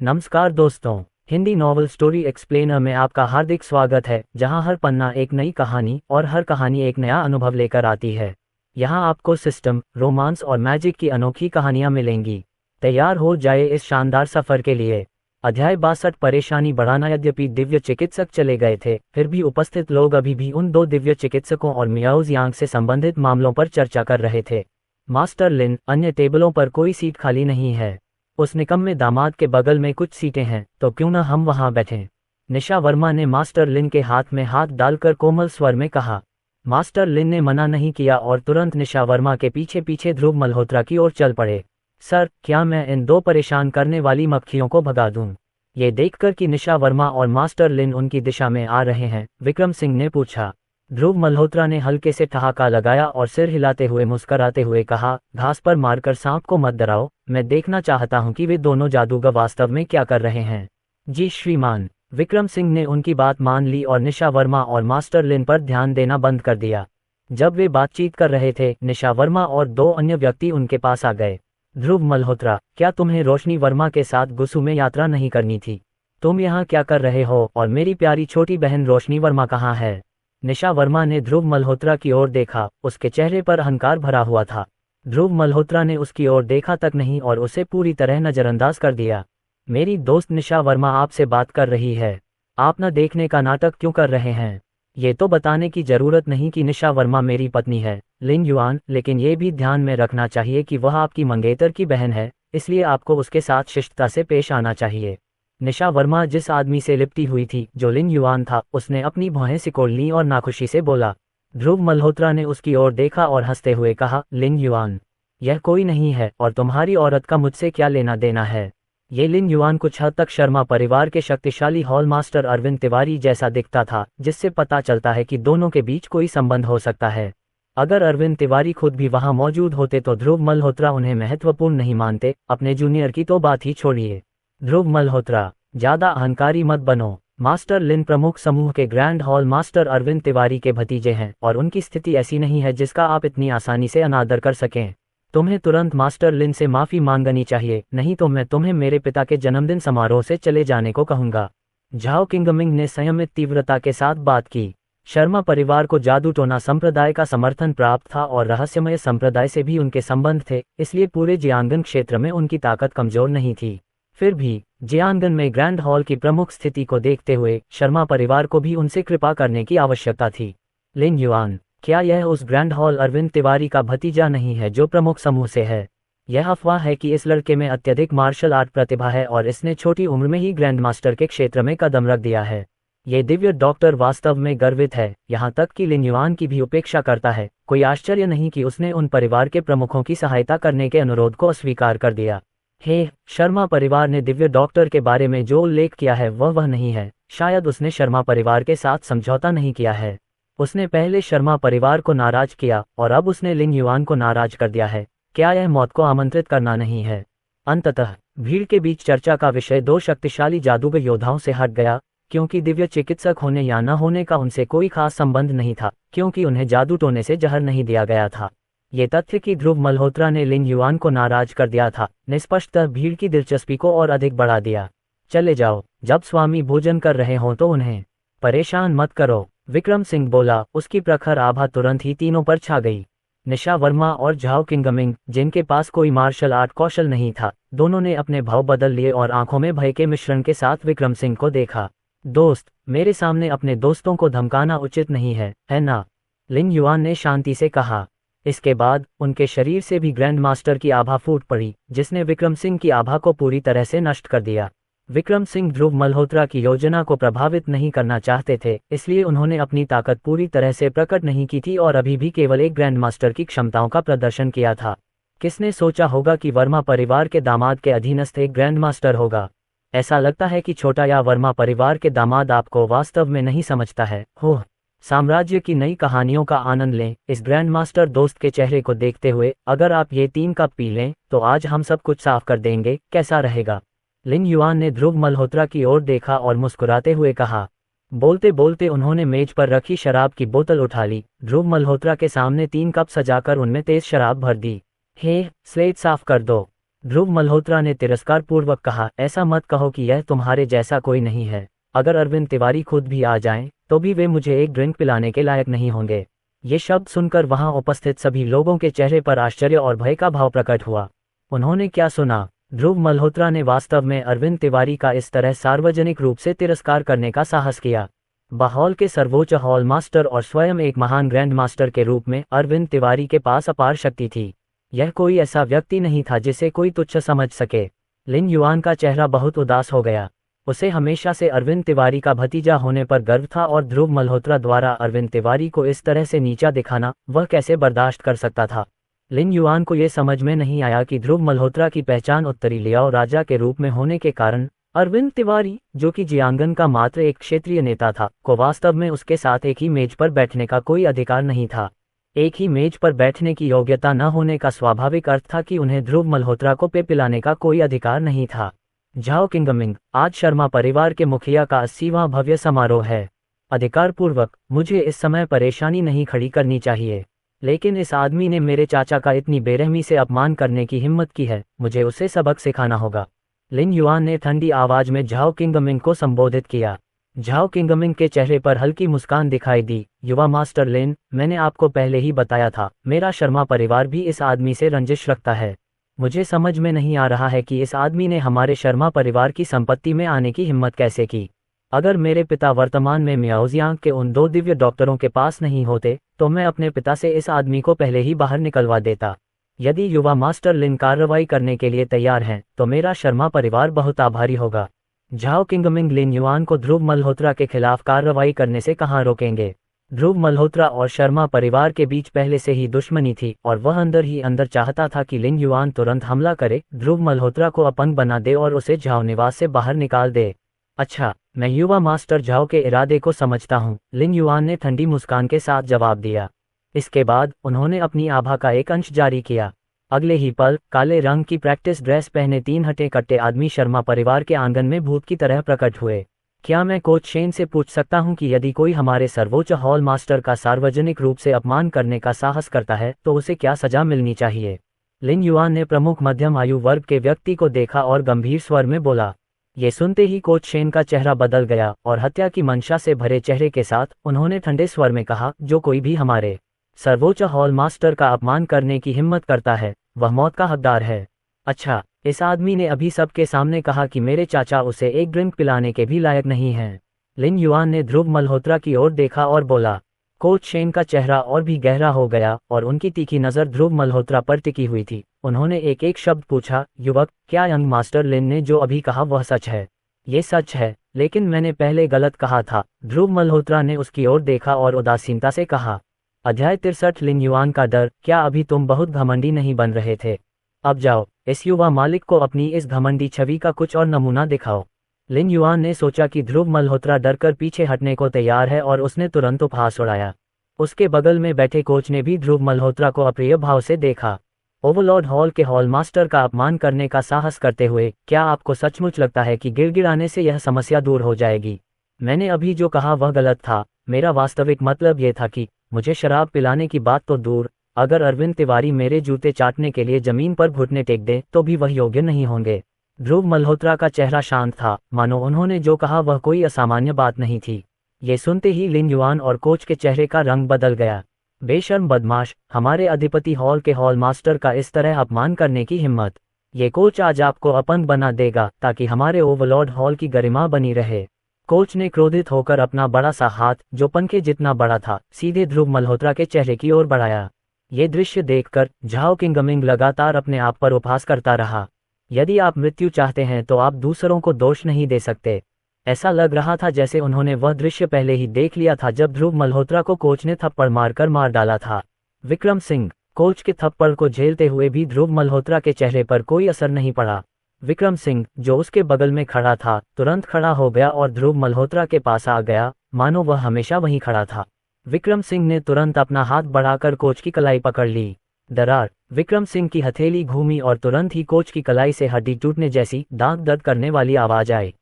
नमस्कार दोस्तों, Hindi novel story explainer में आपका हार्दिक स्वागत है, जहां हर पन्ना एक नई कहानी और हर कहानी एक नया अनुभव लेकर आती है। यहां आपको सिस्टम, रोमांस और मैजिक की अनोखी कहानियां मिलेंगी। तैयार हो जाए इस शानदार सफर के लिए। अध्याय 62। परेशानी बढ़ाना। यद्यपि दिव्य चिकित्सक चले गए थे, फिर भी उपस्थित लोग अभी भी उन दो दिव्य चिकित्सकों और मियाओ जियांग से संबंधित मामलों पर चर्चा कर रहे थे। मास्टर लिन, अन्य टेबलों पर कोई सीट खाली नहीं है। उस निकम्मे दामाद के बगल में कुछ सीटें हैं, तो क्यों न हम वहां बैठें। निशा वर्मा ने मास्टर लिन के हाथ में हाथ डालकर कोमल स्वर में कहा। मास्टर लिन ने मना नहीं किया और तुरंत निशा वर्मा के पीछे पीछे ध्रुव मल्होत्रा की ओर चल पड़े। सर, क्या मैं इन दो परेशान करने वाली मक्खियों को भगा दूं? ये देखकर कि निशा वर्मा और मास्टर लिन उनकी दिशा में आ रहे हैं, विक्रम सिंह ने पूछा। ध्रुव मल्होत्रा ने हल्के से ठहाका लगाया और सिर हिलाते हुए मुस्कराते हुए कहा, घास पर मारकर सांप को मत डराओ, मैं देखना चाहता हूं कि वे दोनों जादूगर वास्तव में क्या कर रहे हैं। जी श्रीमान। विक्रम सिंह ने उनकी बात मान ली और निशा वर्मा और मास्टर लिन पर ध्यान देना बंद कर दिया। जब वे बातचीत कर रहे थे, निशा वर्मा और दो अन्य व्यक्ति उनके पास आ गए। ध्रुव मल्होत्रा, क्या तुम्हें रोशनी वर्मा के साथ गुस्सू में यात्रा नहीं करनी थी? तुम यहाँ क्या कर रहे हो और मेरी प्यारी छोटी बहन रोशनी वर्मा कहाँ है? निशा वर्मा ने ध्रुव मल्होत्रा की ओर देखा, उसके चेहरे पर अहंकार भरा हुआ था। ध्रुव मल्होत्रा ने उसकी ओर देखा तक नहीं और उसे पूरी तरह नजरअंदाज कर दिया। मेरी दोस्त निशा वर्मा आपसे बात कर रही है। आप न देखने का नाटक क्यों कर रहे हैं? ये तो बताने की जरूरत नहीं कि निशा वर्मा मेरी पत्नी है, लिन युआन, लेकिन ये भी ध्यान में रखना चाहिए कि वह आपकी मंगेतर की बहन है, इसलिए आपको उसके साथ शिष्टता से पेश आना चाहिए। निशा वर्मा जिस आदमी से लिपटी हुई थी, जो लिन युआन था, उसने अपनी भौहें सिकोड़ लीं और नाखुशी से बोला। ध्रुव मल्होत्रा ने उसकी ओर देखा और हंसते हुए कहा, लिन युआन, यह कोई नहीं है और तुम्हारी औरत का मुझसे क्या लेना देना है। ये लिन युआन कुछ हद तक शर्मा परिवार के शक्तिशाली हॉल मास्टर अरविंद तिवारी जैसा दिखता था, जिससे पता चलता है कि दोनों के बीच कोई संबंध हो सकता है। अगर अरविंद तिवारी खुद भी वहां मौजूद होते तो ध्रुव मल्होत्रा उन्हें महत्वपूर्ण नहीं मानते, अपने जूनियर की तो बात ही छोड़िए। ध्रुव मल्होत्रा, ज्यादा अहंकारी मत बनो। मास्टर लिन प्रमुख समूह के grand hall master Arvind Tiwari के भतीजे हैं और उनकी स्थिति ऐसी नहीं है जिसका आप इतनी आसानी से अनादर कर सकें। तुम्हें तुरंत मास्टर लिन से माफी मांगनी चाहिए, नहीं तो मैं तुम्हें मेरे पिता के जन्मदिन समारोह से चले जाने को कहूंगा। झाओ किंगमिंग ने संयमित तीव्रता के साथ बात की। शर्मा परिवार को जादू टोना संप्रदाय का समर्थन प्राप्त था और रहस्यमय संप्रदाय से भी उनके संबंध थे, इसलिए पूरे जियांगन क्षेत्र में उनकी ताकत कमजोर नहीं थी। फिर भी जियांगन में ग्रैंड हॉल की प्रमुख स्थिति को देखते हुए शर्मा परिवार को भी उनसे कृपा करने की आवश्यकता थी। लिन युआन, क्या यह उस ग्रैंड हॉल अरविंद तिवारी का भतीजा नहीं है जो प्रमुख समूह से है? यह अफवाह है कि इस लड़के में अत्यधिक मार्शल आर्ट प्रतिभा है और इसने छोटी उम्र में ही ग्रैंड मास्टर के क्षेत्र में कदम रख दिया है। ये दिव्य डॉक्टर वास्तव में गर्वित है, यहाँ तक कि लिन युआन की भी उपेक्षा करता है। कोई आश्चर्य नहीं कि उसने उन परिवार के प्रमुखों की सहायता करने के अनुरोध को अस्वीकार कर दिया। हे, शर्मा परिवार ने दिव्य डॉक्टर के बारे में जो उल्लेख किया है वह नहीं है। शायद उसने शर्मा परिवार के साथ समझौता नहीं किया है। उसने पहले शर्मा परिवार को नाराज किया और अब उसने लिन युआन को नाराज कर दिया है। क्या यह मौत को आमंत्रित करना नहीं है? अंततः भीड़ के बीच चर्चा का विषय दो शक्तिशाली जादूगर योद्धाओं से हट गया, क्योंकि दिव्य चिकित्सक होने या न होने का उनसे कोई खास संबंध नहीं था, क्योंकि उन्हें जादू टोने से जहर नहीं दिया गया था। ये तथ्य कि ध्रुव मल्होत्रा ने लिन युआन को नाराज कर दिया था, निष्पक्षतः भीड़ की दिलचस्पी को और अधिक बढ़ा दिया। चले जाओ, जब स्वामी भोजन कर रहे हों तो उन्हें परेशान मत करो, विक्रम सिंह बोला। उसकी प्रखर आभा तुरंत ही तीनों पर छा गई। निशा वर्मा और झाओ किंगमिंग, जिनके पास कोई मार्शल आर्ट कौशल नहीं था, दोनों ने अपने भाव बदल लिए और आंखों में भय के मिश्रण के साथ विक्रम सिंह को देखा। दोस्त, मेरे सामने अपने दोस्तों को धमकाना उचित नहीं है ना? लिन युआन ने शांति से कहा। इसके बाद उनके शरीर से भी ग्रैंड मास्टर की आभा फूट पड़ी, जिसने विक्रम सिंह की आभा को पूरी तरह से नष्ट कर दिया। विक्रम सिंह ध्रुव मल्होत्रा की योजना को प्रभावित नहीं करना चाहते थे, इसलिए उन्होंने अपनी ताकत पूरी तरह से प्रकट नहीं की थी और अभी भी केवल एक ग्रैंड मास्टर की क्षमताओं का प्रदर्शन किया था। किसने सोचा होगा कि वर्मा परिवार के दामाद के अधीनस्थ एक ग्रैंड मास्टर होगा? ऐसा लगता है कि छोटा या वर्मा परिवार के दामाद आपको वास्तव में नहीं समझता है। हो, साम्राज्य की नई कहानियों का आनंद लें इस ग्रैंड मास्टर दोस्त के चेहरे को देखते हुए। अगर आप ये 3 कप पी लें तो आज हम सब कुछ साफ कर देंगे, कैसा रहेगा? लिन युआन ने ध्रुव मल्होत्रा की ओर देखा और मुस्कुराते हुए कहा। बोलते बोलते उन्होंने मेज पर रखी शराब की बोतल उठा ली, ध्रुव मल्होत्रा के सामने 3 कप सजाकर उनमें तेज शराब भर दी। हे, स्लेट साफ कर दो। ध्रुव मल्होत्रा ने तिरस्कारपूर्वक कहा, ऐसा मत कहो कि यह तुम्हारे जैसा कोई नहीं है। अगर अरविंद तिवारी खुद भी आ जाएं, तो भी वे मुझे एक ड्रिंक पिलाने के लायक नहीं होंगे। ये शब्द सुनकर वहां उपस्थित सभी लोगों के चेहरे पर आश्चर्य और भय का भाव प्रकट हुआ। उन्होंने क्या सुना? ध्रुव मल्होत्रा ने वास्तव में अरविंद तिवारी का इस तरह सार्वजनिक रूप से तिरस्कार करने का साहस किया। बहौल के सर्वोच्च हॉल मास्टर और स्वयं एक महान ग्रैंड मास्टर के रूप में अरविंद तिवारी के पास अपार शक्ति थी। यह कोई ऐसा व्यक्ति नहीं था जिसे कोई तुच्छ समझ सके। लिन युआन का चेहरा बहुत उदास हो गया। उसे हमेशा से अरविंद तिवारी का भतीजा होने पर गर्व था और ध्रुव मल्होत्रा द्वारा अरविंद तिवारी को इस तरह से नीचा दिखाना वह कैसे बर्दाश्त कर सकता था। लिन युआन को यह समझ में नहीं आया कि ध्रुव मल्होत्रा की पहचान उत्तरी लियाओ राजा के रूप में होने के कारण अरविंद तिवारी, जो कि जियांगन का मात्र एक क्षेत्रीय नेता था, को वास्तव में उसके साथ एक ही मेज पर बैठने का कोई अधिकार नहीं था। एक ही मेज पर बैठने की योग्यता न होने का स्वाभाविक अर्थ था कि उन्हें ध्रुव मल्होत्रा को पेय पिलाने का कोई अधिकार नहीं था। झाओ किंगमिंग, आज शर्मा परिवार के मुखिया का 80वां भव्य समारोह है। अधिकारपूर्वक मुझे इस समय परेशानी नहीं खड़ी करनी चाहिए, लेकिन इस आदमी ने मेरे चाचा का इतनी बेरहमी से अपमान करने की हिम्मत की है, मुझे उसे सबक सिखाना होगा। लिन युआन ने ठंडी आवाज में झाओ किंगमिंग को संबोधित किया। झाओ किंगमिंग के चेहरे पर हल्की मुस्कान दिखाई दी। युवा मास्टर लिन, मैंने आपको पहले ही बताया था, मेरा शर्मा परिवार भी इस आदमी से रंजिश रखता है। मुझे समझ में नहीं आ रहा है कि इस आदमी ने हमारे शर्मा परिवार की संपत्ति में आने की हिम्मत कैसे की। अगर मेरे पिता वर्तमान में मियाओजियांग के उन 2 दिव्य डॉक्टरों के पास नहीं होते, तो मैं अपने पिता से इस आदमी को पहले ही बाहर निकलवा देता। यदि युवा मास्टर लिन कार्रवाई करने के लिए तैयार हैं, तो मेरा शर्मा परिवार बहुत आभारी होगा। झाओ किंगमिंग लिन युआन को ध्रुव मल्होत्रा के खिलाफ कार्रवाई करने से कहाँ रोकेंगे। ध्रुव मल्होत्रा और शर्मा परिवार के बीच पहले से ही दुश्मनी थी और वह अंदर ही अंदर चाहता था कि लिन युआन तुरंत हमला करे, ध्रुव मल्होत्रा को अपंग बना दे और उसे झाओ निवास से बाहर निकाल दे। अच्छा, मैं युवा मास्टर झाओ के इरादे को समझता हूँ, लिन युआन ने ठंडी मुस्कान के साथ जवाब दिया। इसके बाद उन्होंने अपनी आभा का एक अंश जारी किया। अगले ही पल काले रंग की प्रैक्टिस ड्रेस पहने 3 हटे कट्टे आदमी शर्मा परिवार के आंगन में भूत की तरह प्रकट हुए। क्या मैं कोच शेन से पूछ सकता हूं कि यदि कोई हमारे सर्वोच्च हॉल मास्टर का सार्वजनिक रूप से अपमान करने का साहस करता है तो उसे क्या सजा मिलनी चाहिए? लिन युआन ने प्रमुख मध्यम आयु वर्ग के व्यक्ति को देखा और गंभीर स्वर में बोला। ये सुनते ही कोच शेन का चेहरा बदल गया और हत्या की मंशा से भरे चेहरे के साथ उन्होंने ठंडे स्वर में कहा, जो कोई भी हमारे सर्वोच्च हॉल मास्टर का अपमान करने की हिम्मत करता है, वह मौत का हकदार है। अच्छा, इस आदमी ने अभी सबके सामने कहा कि मेरे चाचा उसे एक ड्रिंक पिलाने के भी लायक नहीं हैं। लिन युआन ने ध्रुव मल्होत्रा की ओर देखा और बोला। कोच शेन का चेहरा और भी गहरा हो गया और उनकी तीखी नज़र ध्रुव मल्होत्रा पर टिकी हुई थी। उन्होंने एक एक शब्द पूछा, युवक, क्या यंग मास्टर लिन ने जो अभी कहा वह सच है? ये सच है, लेकिन मैंने पहले गलत कहा था। ध्रुव मल्होत्रा ने उसकी ओर देखा और उदासीनता से कहा। अध्याय 63 लिन युआन का डर। क्या अभी तुम बहुत घमंडी नहीं बन रहे थे? अब जाओ, इस युवा मालिक को अपनी इस घमंडी छवि का कुछ और नमूना दिखाओ। लिन युआन ने सोचा कि ध्रुव मल्होत्रा डरकर पीछे हटने को तैयार है और उसने तुरंत उपहास उड़ाया। उसके बगल में बैठे कोच ने भी ध्रुव मल्होत्रा को अप्रिय भाव से देखा। ओवरलॉर्ड हॉल के हॉल मास्टर का अपमान करने का साहस करते हुए, क्या आपको सचमुच लगता है कि गिड़गिड़ाने से यह समस्या दूर हो जाएगी? मैंने अभी जो कहा वह गलत था। मेरा वास्तविक मतलब ये था कि मुझे शराब पिलाने की बात तो दूर, अगर अरविंद तिवारी मेरे जूते चाटने के लिए जमीन पर घुटने टेक दे तो भी वह योग्य नहीं होंगे। ध्रुव मल्होत्रा का चेहरा शांत था, मानो उन्होंने जो कहा वह कोई असामान्य बात नहीं थी। ये सुनते ही लिन युआन और कोच के चेहरे का रंग बदल गया। बेशर्म बदमाश, हमारे अधिपति हॉल के हॉल मास्टर का इस तरह अपमान करने की हिम्मत। ये कोच आज आपको अपंग बना देगा ताकि हमारे ओवरलॉर्ड हॉल की गरिमा बनी रहे। कोच ने क्रोधित होकर अपना बड़ा सा हाथ, जो पंखे जितना बड़ा था, सीधे ध्रुव मल्होत्रा के चेहरे की ओर बढ़ाया। ये दृश्य देखकर झाओ किंगमिंग लगातार अपने आप पर उपहास करता रहा। यदि आप मृत्यु चाहते हैं तो आप दूसरों को दोष नहीं दे सकते। ऐसा लग रहा था जैसे उन्होंने वह दृश्य पहले ही देख लिया था जब ध्रुव मल्होत्रा को कोच ने थप्पड़ मारकर मार डाला था। विक्रम सिंह, कोच के थप्पड़ को झेलते हुए भी ध्रुव मल्होत्रा के चेहरे पर कोई असर नहीं पड़ा। विक्रम सिंह, जो उसके बगल में खड़ा था, तुरंत खड़ा हो गया और ध्रुव मल्होत्रा के पास आ गया, मानो वह हमेशा वहीं खड़ा था। विक्रम सिंह ने तुरंत अपना हाथ बढ़ाकर कोच की कलाई पकड़ ली। दरार, विक्रम सिंह की हथेली घूमी और तुरंत ही कोच की कलाई से हड्डी टूटने जैसी दांत दर्द करने वाली आवाज आई।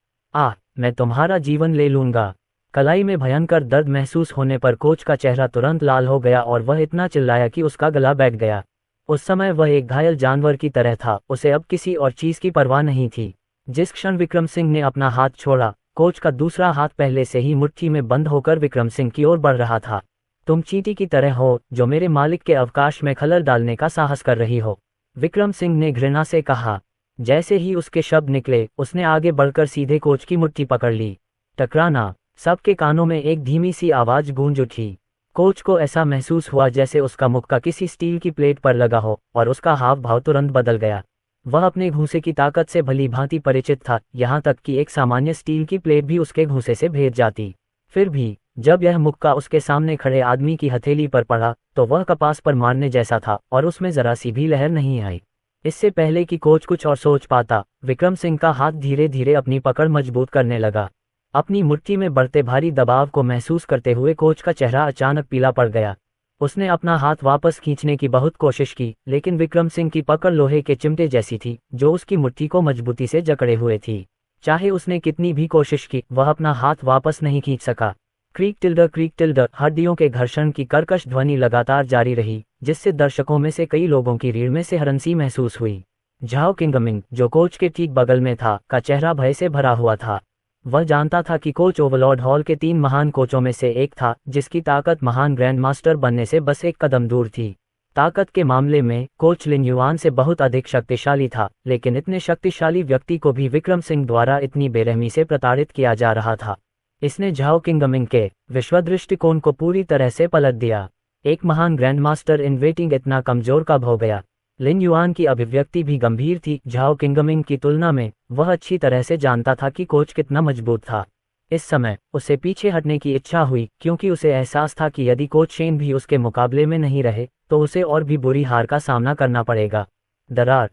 मैं तुम्हारा जीवन ले लूंगा। कलाई में भयंकर दर्द महसूस होने पर कोच का चेहरा तुरंत लाल हो गया और वह इतना चिल्लाया कि उसका गला बैठ गया। उस समय वह एक घायल जानवर की तरह था, उसे अब किसी और चीज की परवाह नहीं थी। जिस क्षण विक्रम सिंह ने अपना हाथ छोड़ा, कोच का दूसरा हाथ पहले से ही मुट्ठी में बंद होकर विक्रम सिंह की ओर बढ़ रहा था। तुम चींटी की तरह हो जो मेरे मालिक के अवकाश में खलल डालने का साहस कर रही हो, विक्रम सिंह ने घृणा से कहा। जैसे ही उसके शब्द निकले, उसने आगे बढ़कर सीधे कोच की मुट्ठी पकड़ ली। टकराना। सबके कानों में एक धीमी सी आवाज गूंज उठी। कोच को ऐसा महसूस हुआ जैसे उसका मुक्का किसी स्टील की प्लेट पर लगा हो, और उसका हाव भाव तुरंत बदल गया। वह अपने घूंसे की ताकत से भली भांति परिचित था, यहाँ तक कि एक सामान्य स्टील की प्लेट भी उसके घूंसे से भेद जाती। फिर भी जब यह मुक्का उसके सामने खड़े आदमी की हथेली पर पड़ा, तो वह कपास पर मारने जैसा था और उसमें जरा सी भी लहर नहीं आई। इससे पहले कि कोच कुछ और सोच पाता, विक्रम सिंह का हाथ धीरे धीरे अपनी पकड़ मजबूत करने लगा। अपनी मुट्ठी में बढ़ते भारी दबाव को महसूस करते हुए कोच का चेहरा अचानक पीला पड़ गया। उसने अपना हाथ वापस खींचने की बहुत कोशिश की, लेकिन विक्रम सिंह की पकड़ लोहे के चिमटे जैसी थी, जो उसकी मुट्ठी को मजबूती से जकड़े हुए थी। चाहे उसने कितनी भी कोशिश की, वह अपना हाथ वापस नहीं खींच सका। क्रीक टिल्डर, हड्डियों के घर्षण की कर्कश ध्वनि लगातार जारी रही, जिससे दर्शकों में से कई लोगों की रीढ़ में से हरनसी महसूस हुई। झाओ किंगमिंग, जो कोच के ठीक बगल में था, का चेहरा भय से भरा हुआ था। वह जानता था कि कोच ओवरलॉर्ड हॉल के 3 महान कोचों में से एक था, जिसकी ताकत महान ग्रैंड मास्टर बनने से बस एक कदम दूर थी। ताकत के मामले में कोच लिन युआन से बहुत अधिक शक्तिशाली था, लेकिन इतने शक्तिशाली व्यक्ति को भी विक्रम सिंह द्वारा इतनी बेरहमी से प्रताड़ित किया जा रहा था। इसने झाओ किंगमिंग के विश्वदृष्टिकोण को पूरी तरह से पलट दिया। एक महान ग्रैंड मास्टर इन वेटिंग इतना कमजोर कब हो गया? लिन युआन की अभिव्यक्ति भी गंभीर थी। झाओ किंगमिंग की तुलना में वह अच्छी तरह से जानता था कि कोच कितना मजबूत था। इस समय उसे पीछे हटने की इच्छा हुई, क्योंकि उसे एहसास था कि यदि कोच शेन भी उसके मुकाबले में नहीं रहे, तो उसे और भी बुरी हार का सामना करना पड़ेगा। दरार,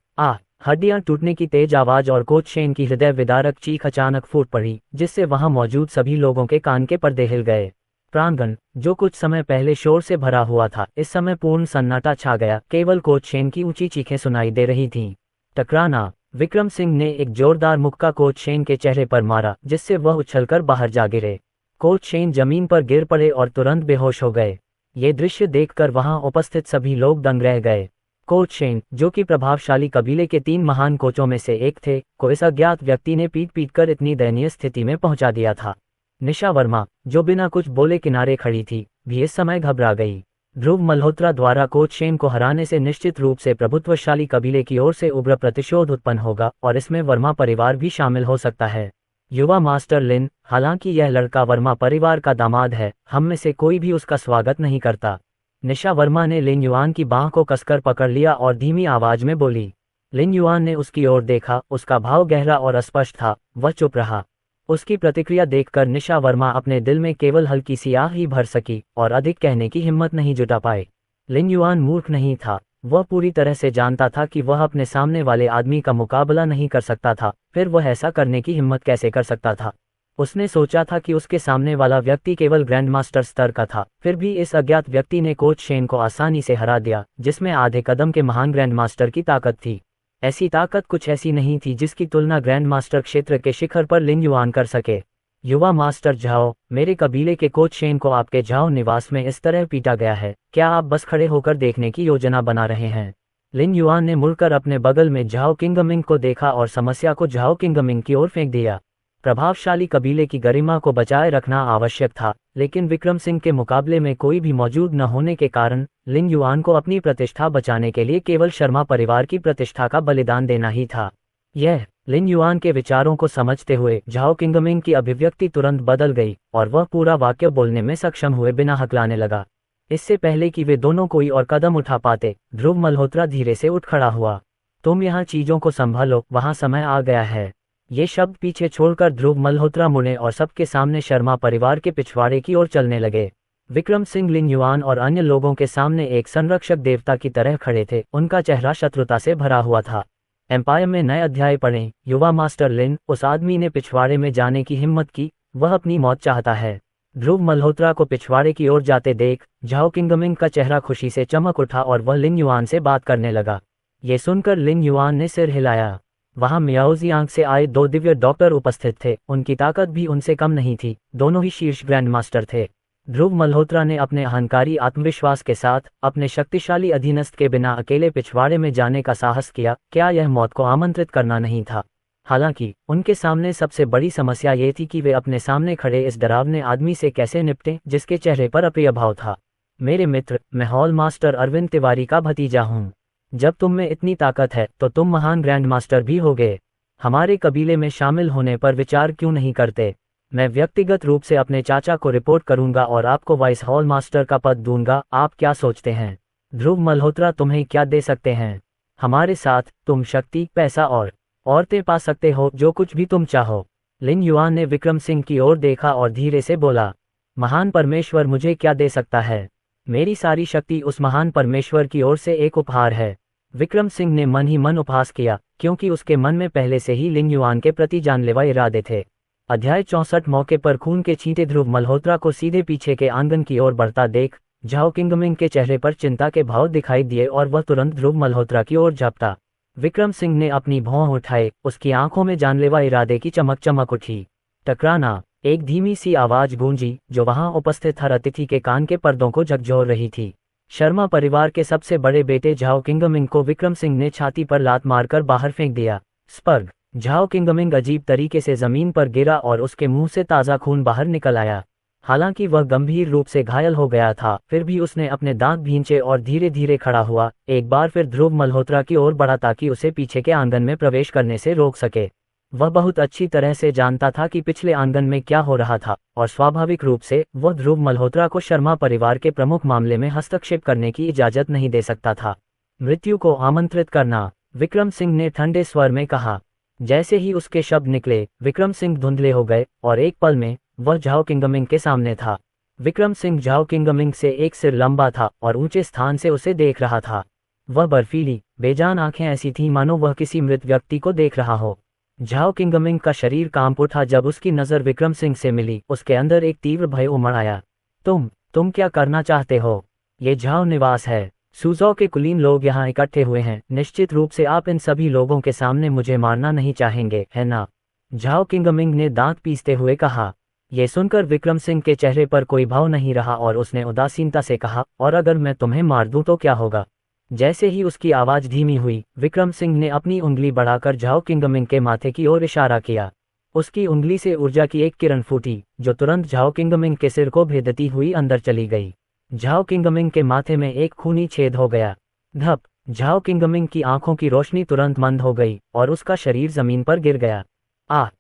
हड्डियां टूटने की तेज आवाज और कोच शेन की हृदय विदारक चीख अचानक फूट पड़ी, जिससे वहां मौजूद सभी लोगों के कान के पर्दे हिल गए। प्रांगण, जो कुछ समय पहले शोर से भरा हुआ था, इस समय पूर्ण सन्नाटा छा गया। केवल कोच शेन की ऊंची चीखें सुनाई दे रही थीं। टकराना। विक्रम सिंह ने एक जोरदार मुक्का कोच शेन के चेहरे पर मारा, जिससे वह उछलकर बाहर जा गिरे। कोच शेन जमीन पर गिर पड़े और तुरंत बेहोश हो गए। ये दृश्य देखकर वहां उपस्थित सभी लोग दंग रह गए। कोच शेन, जो कि प्रभावशाली कबीले के 3 महान कोचों में से एक थे, को इस अज्ञात व्यक्ति ने पीट कर इतनी दयनीय स्थिति में पहुंचा दिया था। निशा वर्मा, जो बिना कुछ बोले किनारे खड़ी थी, भी इस समय घबरा गई। ध्रुव मल्होत्रा द्वारा कोच शेन को हराने से निश्चित रूप से प्रभुत्वशाली कबीले की ओर से उग्र प्रतिशोध उत्पन्न होगा, और इसमें वर्मा परिवार भी शामिल हो सकता है। युवा मास्टर लिन, हालांकि यह लड़का वर्मा परिवार का दामाद है, हम में से कोई भी उसका स्वागत नहीं करता। निशा वर्मा ने लिन युआन की बांह को कसकर पकड़ लिया और धीमी आवाज में बोली। लिन युआन ने उसकी ओर देखा, उसका भाव गहरा और अस्पष्ट था। वह चुप रहा। उसकी प्रतिक्रिया देखकर निशा वर्मा अपने दिल में केवल हल्की सी आह ही भर सकी और अधिक कहने की हिम्मत नहीं जुटा पाए। लिन युआन मूर्ख नहीं था। वह पूरी तरह से जानता था कि वह अपने सामने वाले आदमी का मुकाबला नहीं कर सकता था, फिर वह ऐसा करने की हिम्मत कैसे कर सकता था? उसने सोचा था कि उसके सामने वाला व्यक्ति केवल ग्रैंड मास्टर स्तर का था, फिर भी इस अज्ञात व्यक्ति ने कोच शेन को आसानी से हरा दिया, जिसमें आधे कदम के महान ग्रैंड मास्टर की ताकत थी। ऐसी ताकत कुछ ऐसी नहीं थी जिसकी तुलना ग्रैंड मास्टर क्षेत्र के शिखर पर लिन युआन कर सके। युवा मास्टर झाओ, मेरे कबीले के कोच शेन को आपके झाओ निवास में इस तरह पीटा गया है, क्या आप बस खड़े होकर देखने की योजना बना रहे हैं? लिन युआन ने मुड़कर अपने बगल में झाओ किंगमिंग को देखा और समस्या को झाओ किंगमिंग की ओर फेंक दिया। प्रभावशाली कबीले की गरिमा को बचाए रखना आवश्यक था, लेकिन विक्रम सिंह के मुकाबले में कोई भी मौजूद न होने के कारण लिन युआन को अपनी प्रतिष्ठा बचाने के लिए केवल शर्मा परिवार की प्रतिष्ठा का बलिदान देना ही था। यह लिन युआन के विचारों को समझते हुए झाओ किंगमिंग की अभिव्यक्ति तुरंत बदल गई और वह पूरा वाक्य बोलने में सक्षम हुए बिना हकलाने लगा। इससे पहले कि वे दोनों कोई और कदम उठा पाते, ध्रुव मल्होत्रा धीरे से उठ खड़ा हुआ। तुम यहाँ चीजों को संभालो, वहाँ समय आ गया है। ये शब्द पीछे छोड़कर ध्रुव मल्होत्रा मुड़े और सबके सामने शर्मा परिवार के पिछवाड़े की ओर चलने लगे। विक्रम सिंह लिन युआन और अन्य लोगों के सामने एक संरक्षक देवता की तरह खड़े थे। उनका चेहरा शत्रुता से भरा हुआ था। एम्पायर में नए अध्याय पढ़ें। युवा मास्टर लिन, उस आदमी ने पिछवाड़े में जाने की हिम्मत की, वह अपनी मौत चाहता है। ध्रुव मल्होत्रा को पिछवाड़े की ओर जाते देख झाओ किंगमिंग का चेहरा खुशी से चमक उठा और वह लिन युआन से बात करने लगा। ये सुनकर लिन युआन ने सिर हिलाया। वहां मियाओजियांग से आए 2 दिव्य डॉक्टर उपस्थित थे। उनकी ताकत भी उनसे कम नहीं थी। दोनों ही शीर्ष ग्रैंड मास्टर थे। ध्रुव मल्होत्रा ने अपने अहंकारी आत्मविश्वास के साथ अपने शक्तिशाली अधीनस्थ के बिना अकेले पिछवाड़े में जाने का साहस किया। क्या यह मौत को आमंत्रित करना नहीं था? हालांकि उनके सामने सबसे बड़ी समस्या ये थी कि वे अपने सामने खड़े इस डरावने आदमी से कैसे निपटें जिसके चेहरे पर अप्रिय भाव था। मेरे मित्र, मैं हॉल मास्टर अरविंद तिवारी का भतीजा हूँ। जब तुम में इतनी ताकत है तो तुम महान ग्रैंड मास्टर भी होगे। हमारे कबीले में शामिल होने पर विचार क्यों नहीं करते? मैं व्यक्तिगत रूप से अपने चाचा को रिपोर्ट करूंगा और आपको वाइस हॉल मास्टर का पद दूंगा। आप क्या सोचते हैं? ध्रुव मल्होत्रा तुम्हें क्या दे सकते हैं? हमारे साथ तुम शक्ति, पैसा और औरतें पा सकते हो, जो कुछ भी तुम चाहो। लिन युआन ने विक्रम सिंह की ओर देखा और धीरे से बोला, महान परमेश्वर मुझे क्या दे सकता है? मेरी सारी शक्ति उस महान परमेश्वर की ओर से एक उपहार है। विक्रम सिंह ने मन ही मन उपहास किया, क्योंकि उसके मन में पहले से ही लिन युआन के प्रति जानलेवा इरादे थे। अध्याय 64। मौके पर खून के छींटे ध्रुव मल्होत्रा को सीधे पीछे के आंगन की ओर बढ़ता देख झाओ किंगमिंग के चेहरे पर चिंता के भाव दिखाई दिए और वह तुरंत ध्रुव मल्होत्रा की ओर झपटा। विक्रम सिंह ने अपनी भौं उठाए, उसकी आंखों में जानलेवा इरादे की चमक चमक उठी। टकराना, एक धीमी सी आवाज गूंजी जो वहां उपस्थित हर अतिथि के कान के पर्दों को झकझोर रही थी। शर्मा परिवार के सबसे बड़े बेटे झाओ किंगमिंग को विक्रम सिंह ने छाती पर लात मारकर बाहर फेंक दिया। स्पर्ग, झाओ किंगमिंग अजीब तरीके से जमीन पर गिरा और उसके मुंह से ताज़ा खून बाहर निकल आया। हालांकि वह गंभीर रूप से घायल हो गया था, फिर भी उसने अपने दांत भींचे और धीरे धीरे खड़ा हुआ। एक बार फिर ध्रुव मल्होत्रा की ओर बढ़ा ताकि उसे पीछे के आंगन में प्रवेश करने से रोक सके। वह बहुत अच्छी तरह से जानता था कि पिछले आंगन में क्या हो रहा था और स्वाभाविक रूप से वह ध्रुव मल्होत्रा को शर्मा परिवार के प्रमुख मामले में हस्तक्षेप करने की इजाजत नहीं दे सकता था। मृत्यु को आमंत्रित करना, विक्रम सिंह ने ठंडे स्वर में कहा। जैसे ही उसके शब्द निकले, विक्रम सिंह धुंधले हो गए और एक पल में वह झाओ किंगमिंग के सामने था। विक्रम सिंह झाओ किंगमिंग से एक सिर लंबा था और ऊंचे स्थान से उसे देख रहा था। वह बर्फीली, बेजान आंखें ऐसी थीं मानो वह किसी मृत व्यक्ति को देख रहा हो। झाओ किंगमिंग का शरीर कांप उठा जब उसकी नजर विक्रम सिंह से मिली। उसके अंदर एक तीव्र भय उमड़ आया। तुम क्या करना चाहते हो? ये झाओ निवास है। सूजौ के कुलीन लोग यहाँ इकट्ठे हुए हैं। निश्चित रूप से आप इन सभी लोगों के सामने मुझे मारना नहीं चाहेंगे, है ना? झाओ किंगमिंग ने दांत पीसते हुए कहा। ये सुनकर विक्रम सिंह के चेहरे पर कोई भाव नहीं रहा और उसने उदासीनता से कहा, और अगर मैं तुम्हें मार दूं तो क्या होगा? जैसे ही उसकी आवाज धीमी हुई, विक्रम सिंह ने अपनी उंगली बढ़ाकर झाओ किंगमिंग के माथे की ओर इशारा किया। उसकी उंगली से ऊर्जा की एक किरण फूटी जो तुरंत झाओ किंगमिंग के सिर को भेदती हुई अंदर चली गई। झाओ किंगमिंग के माथे में एक खूनी छेद हो गया। धप, झाओ किंगमिंग की आंखों की रोशनी तुरंत मंद हो गई और उसका शरीर जमीन पर गिर गया।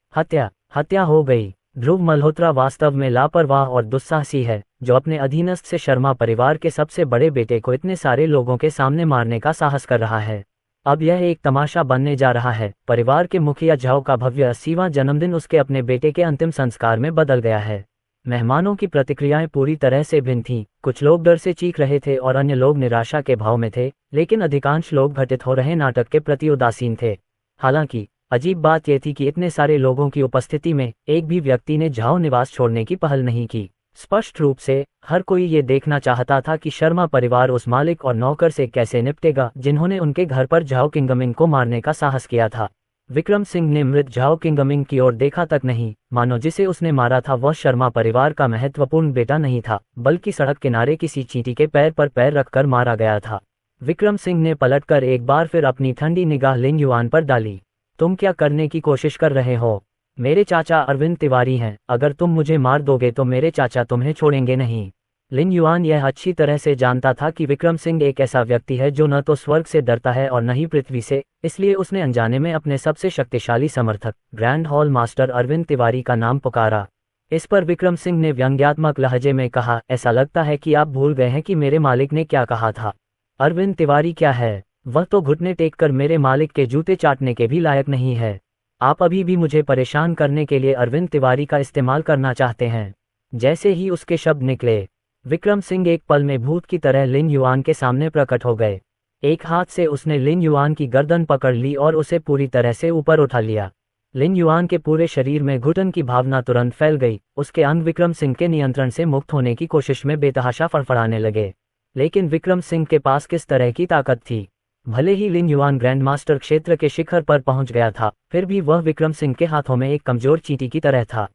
हत्या हो गई। ध्रुव मल्होत्रा वास्तव में लापरवाह और दुस्साहसी है, जो अपने अधीनस्थ से शर्मा परिवार के सबसे बड़े बेटे को इतने सारे लोगों के सामने मारने का साहस कर रहा है। अब यह एक तमाशा बनने जा रहा है। परिवार के मुखिया झाओ का भव्य 80वां जन्मदिन उसके अपने बेटे के अंतिम संस्कार में बदल गया है। मेहमानों की प्रतिक्रियाएं पूरी तरह से भिन्न थीं। कुछ लोग डर से चीख रहे थे और अन्य लोग निराशा के भाव में थे, लेकिन अधिकांश लोग घटित हो रहे नाटक के प्रति उदासीन थे। हालांकि अजीब बात यह थी कि इतने सारे लोगों की उपस्थिति में एक भी व्यक्ति ने झाओ निवास छोड़ने की पहल नहीं की। स्पष्ट रूप से हर कोई ये देखना चाहता था कि शर्मा परिवार उस मालिक और नौकर से कैसे निपटेगा जिन्होंने उनके घर पर झाओ किंगमिंग को मारने का साहस किया था। विक्रम सिंह ने मृत झाओ किंगमिंग की ओर देखा तक नहीं, मानो जिसे उसने मारा था वह शर्मा परिवार का महत्वपूर्ण बेटा नहीं था, बल्कि सड़क किनारे किसी चींटी के पैर पर पैर रखकर मारा गया था। विक्रम सिंह ने पलटकर एक बार फिर अपनी ठंडी निगाह लिन युआन पर डाली। तुम क्या करने की कोशिश कर रहे हो? मेरे चाचा अरविंद तिवारी हैं। अगर तुम मुझे मार दोगे तो मेरे चाचा तुम्हें छोड़ेंगे नहीं। लिन युआन यह अच्छी तरह से जानता था कि विक्रम सिंह एक ऐसा व्यक्ति है जो न तो स्वर्ग से डरता है और न ही पृथ्वी से, इसलिए उसने अनजाने में अपने सबसे शक्तिशाली समर्थक grand hall master Arvind Tiwari का नाम पुकारा। इस पर विक्रम सिंह ने व्यंग्यात्मक लहजे में कहा, ऐसा लगता है कि आप भूल गए हैं कि मेरे मालिक ने क्या कहा था। अरविंद तिवारी क्या है? वह तो घुटने टेककर मेरे मालिक के जूते चाटने के भी लायक नहीं है। आप अभी भी मुझे परेशान करने के लिए अरविंद तिवारी का इस्तेमाल करना चाहते हैं। जैसे ही उसके शब्द निकले, विक्रम सिंह एक पल में भूत की तरह लिन युआन के सामने प्रकट हो गए। एक हाथ से उसने लिन युआन की गर्दन पकड़ ली और उसे पूरी तरह से ऊपर उठा लिया। लिन युआन के पूरे शरीर में घुटन की भावना तुरंत फैल गई। उसके अंग विक्रम सिंह के नियंत्रण से मुक्त होने की कोशिश में बेतहाशा फड़फड़ाने लगे। लेकिन विक्रम सिंह के पास किस तरह की ताकत थी? भले ही लिन युआन ग्रैंड मास्टर क्षेत्र के शिखर पर पहुंच गया था, फिर भी वह विक्रम सिंह के हाथों में एक कमजोर चींटी की तरह था।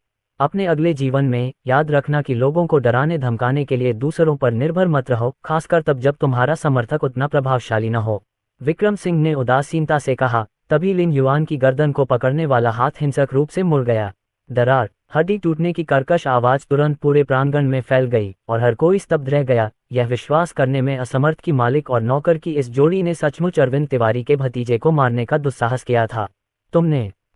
अपने अगले जीवन में याद रखना कि लोगों को डराने धमकाने के लिए दूसरों पर निर्भर मत रहो, खासकर तब जब तुम्हारा समर्थक उतना प्रभावशाली न हो। विक्रम सिंह ने उदासीनता से कहा। तभी लिन युआन की गर्दन को पकड़ने वाला हाथ हिंसक रूप से मुड़ गया। दरार, हड्डी टूटने की कर्कश आवाज तुरंत पूरे प्रांगण में फैल गई और हर कोई स्तब्ध रह गया, यह विश्वास करने में असमर्थ कि मालिक और नौकर की इस जोड़ी ने सचमुच अरविंद तिवारी के भतीजे को मारने का दुस्साहस किया था।